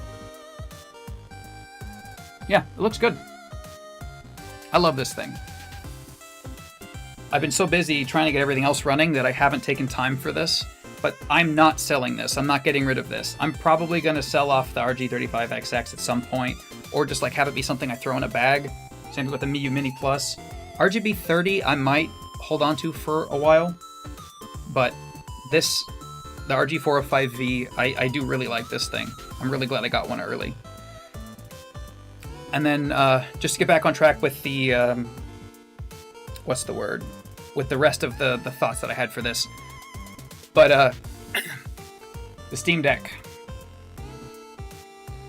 Yeah, it looks good. I love this thing. I've been so busy trying to get everything else running that I haven't taken time for this, but I'm not selling this. I'm not getting rid of this. I'm probably going to sell off the RG35XX at some point, or just like have it be something I throw in a bag. Same thing with the Miyu Mini Plus. RGB30 I might hold on to for a while, but the RG405V, I do really like this thing. I'm really glad I got one early. And then just to get back on track with the, what's the word? With the rest of the thoughts that I had for this. But the Steam Deck.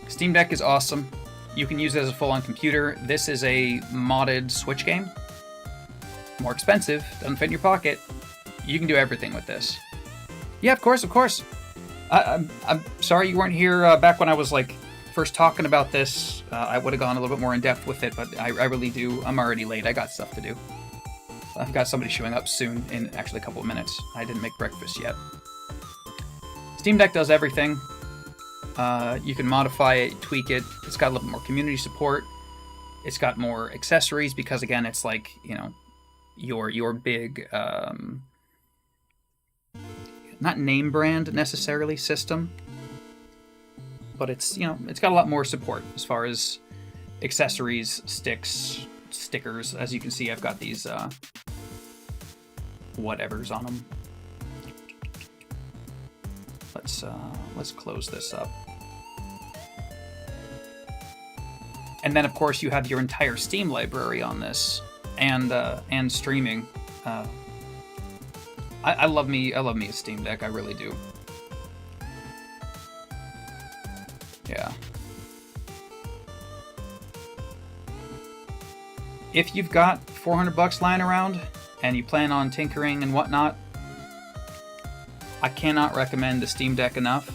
Steam Deck is awesome. You can use it as a full-on computer. This is a modded Switch game. More expensive, doesn't fit in your pocket. You can do everything with this. Yeah, of course, of course. I'm sorry you weren't here back when I was like first talking about this. I would have gone a little bit more in depth with it, but I really do. I'm already late. I got stuff to do. I've got somebody showing up soon in actually a couple of minutes. I didn't make breakfast yet. Steam Deck does everything. You can modify it, tweak it. It's got a little bit more community support. It's got more accessories because, again, it's like, you know, your big, not name brand necessarily system, but it's, you know, it's got a lot more support as far as accessories, stickers. As you can see, I've got these whatevers on them. Let's close this up. And then, of course, you have your entire Steam library on this, and streaming. I love me a Steam Deck. I really do. Yeah. If you've got $400 lying around and you plan on tinkering and whatnot, I cannot recommend the Steam Deck enough.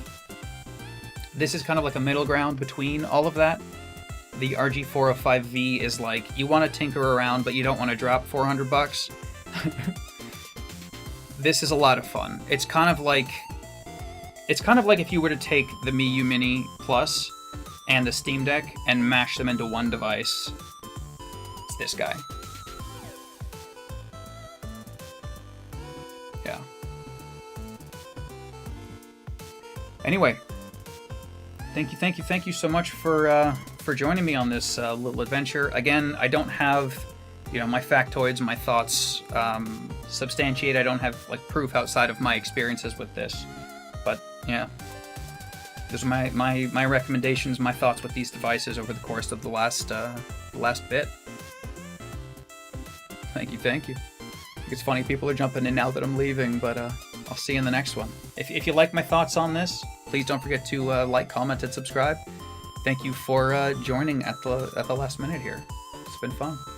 This is kind of like a middle ground between all of that. The RG405V is like, you want to tinker around, but you don't want to drop $400. This is a lot of fun. It's kind of like if you were to take the Miyu Mini Plus and the Steam Deck and mash them into one device. It's this guy. Yeah. Anyway, thank you so much for joining me on this little adventure. Again, I don't have, you know, my factoids, my thoughts substantiate. I don't have like proof outside of my experiences with this. But yeah, those are my recommendations, my thoughts with these devices over the course of the last bit. Thank you. I think it's funny people are jumping in now that I'm leaving, but I'll see you in the next one. If you like my thoughts on this, please don't forget to like, comment, and subscribe. Thank you for joining at the last minute here. It's been fun.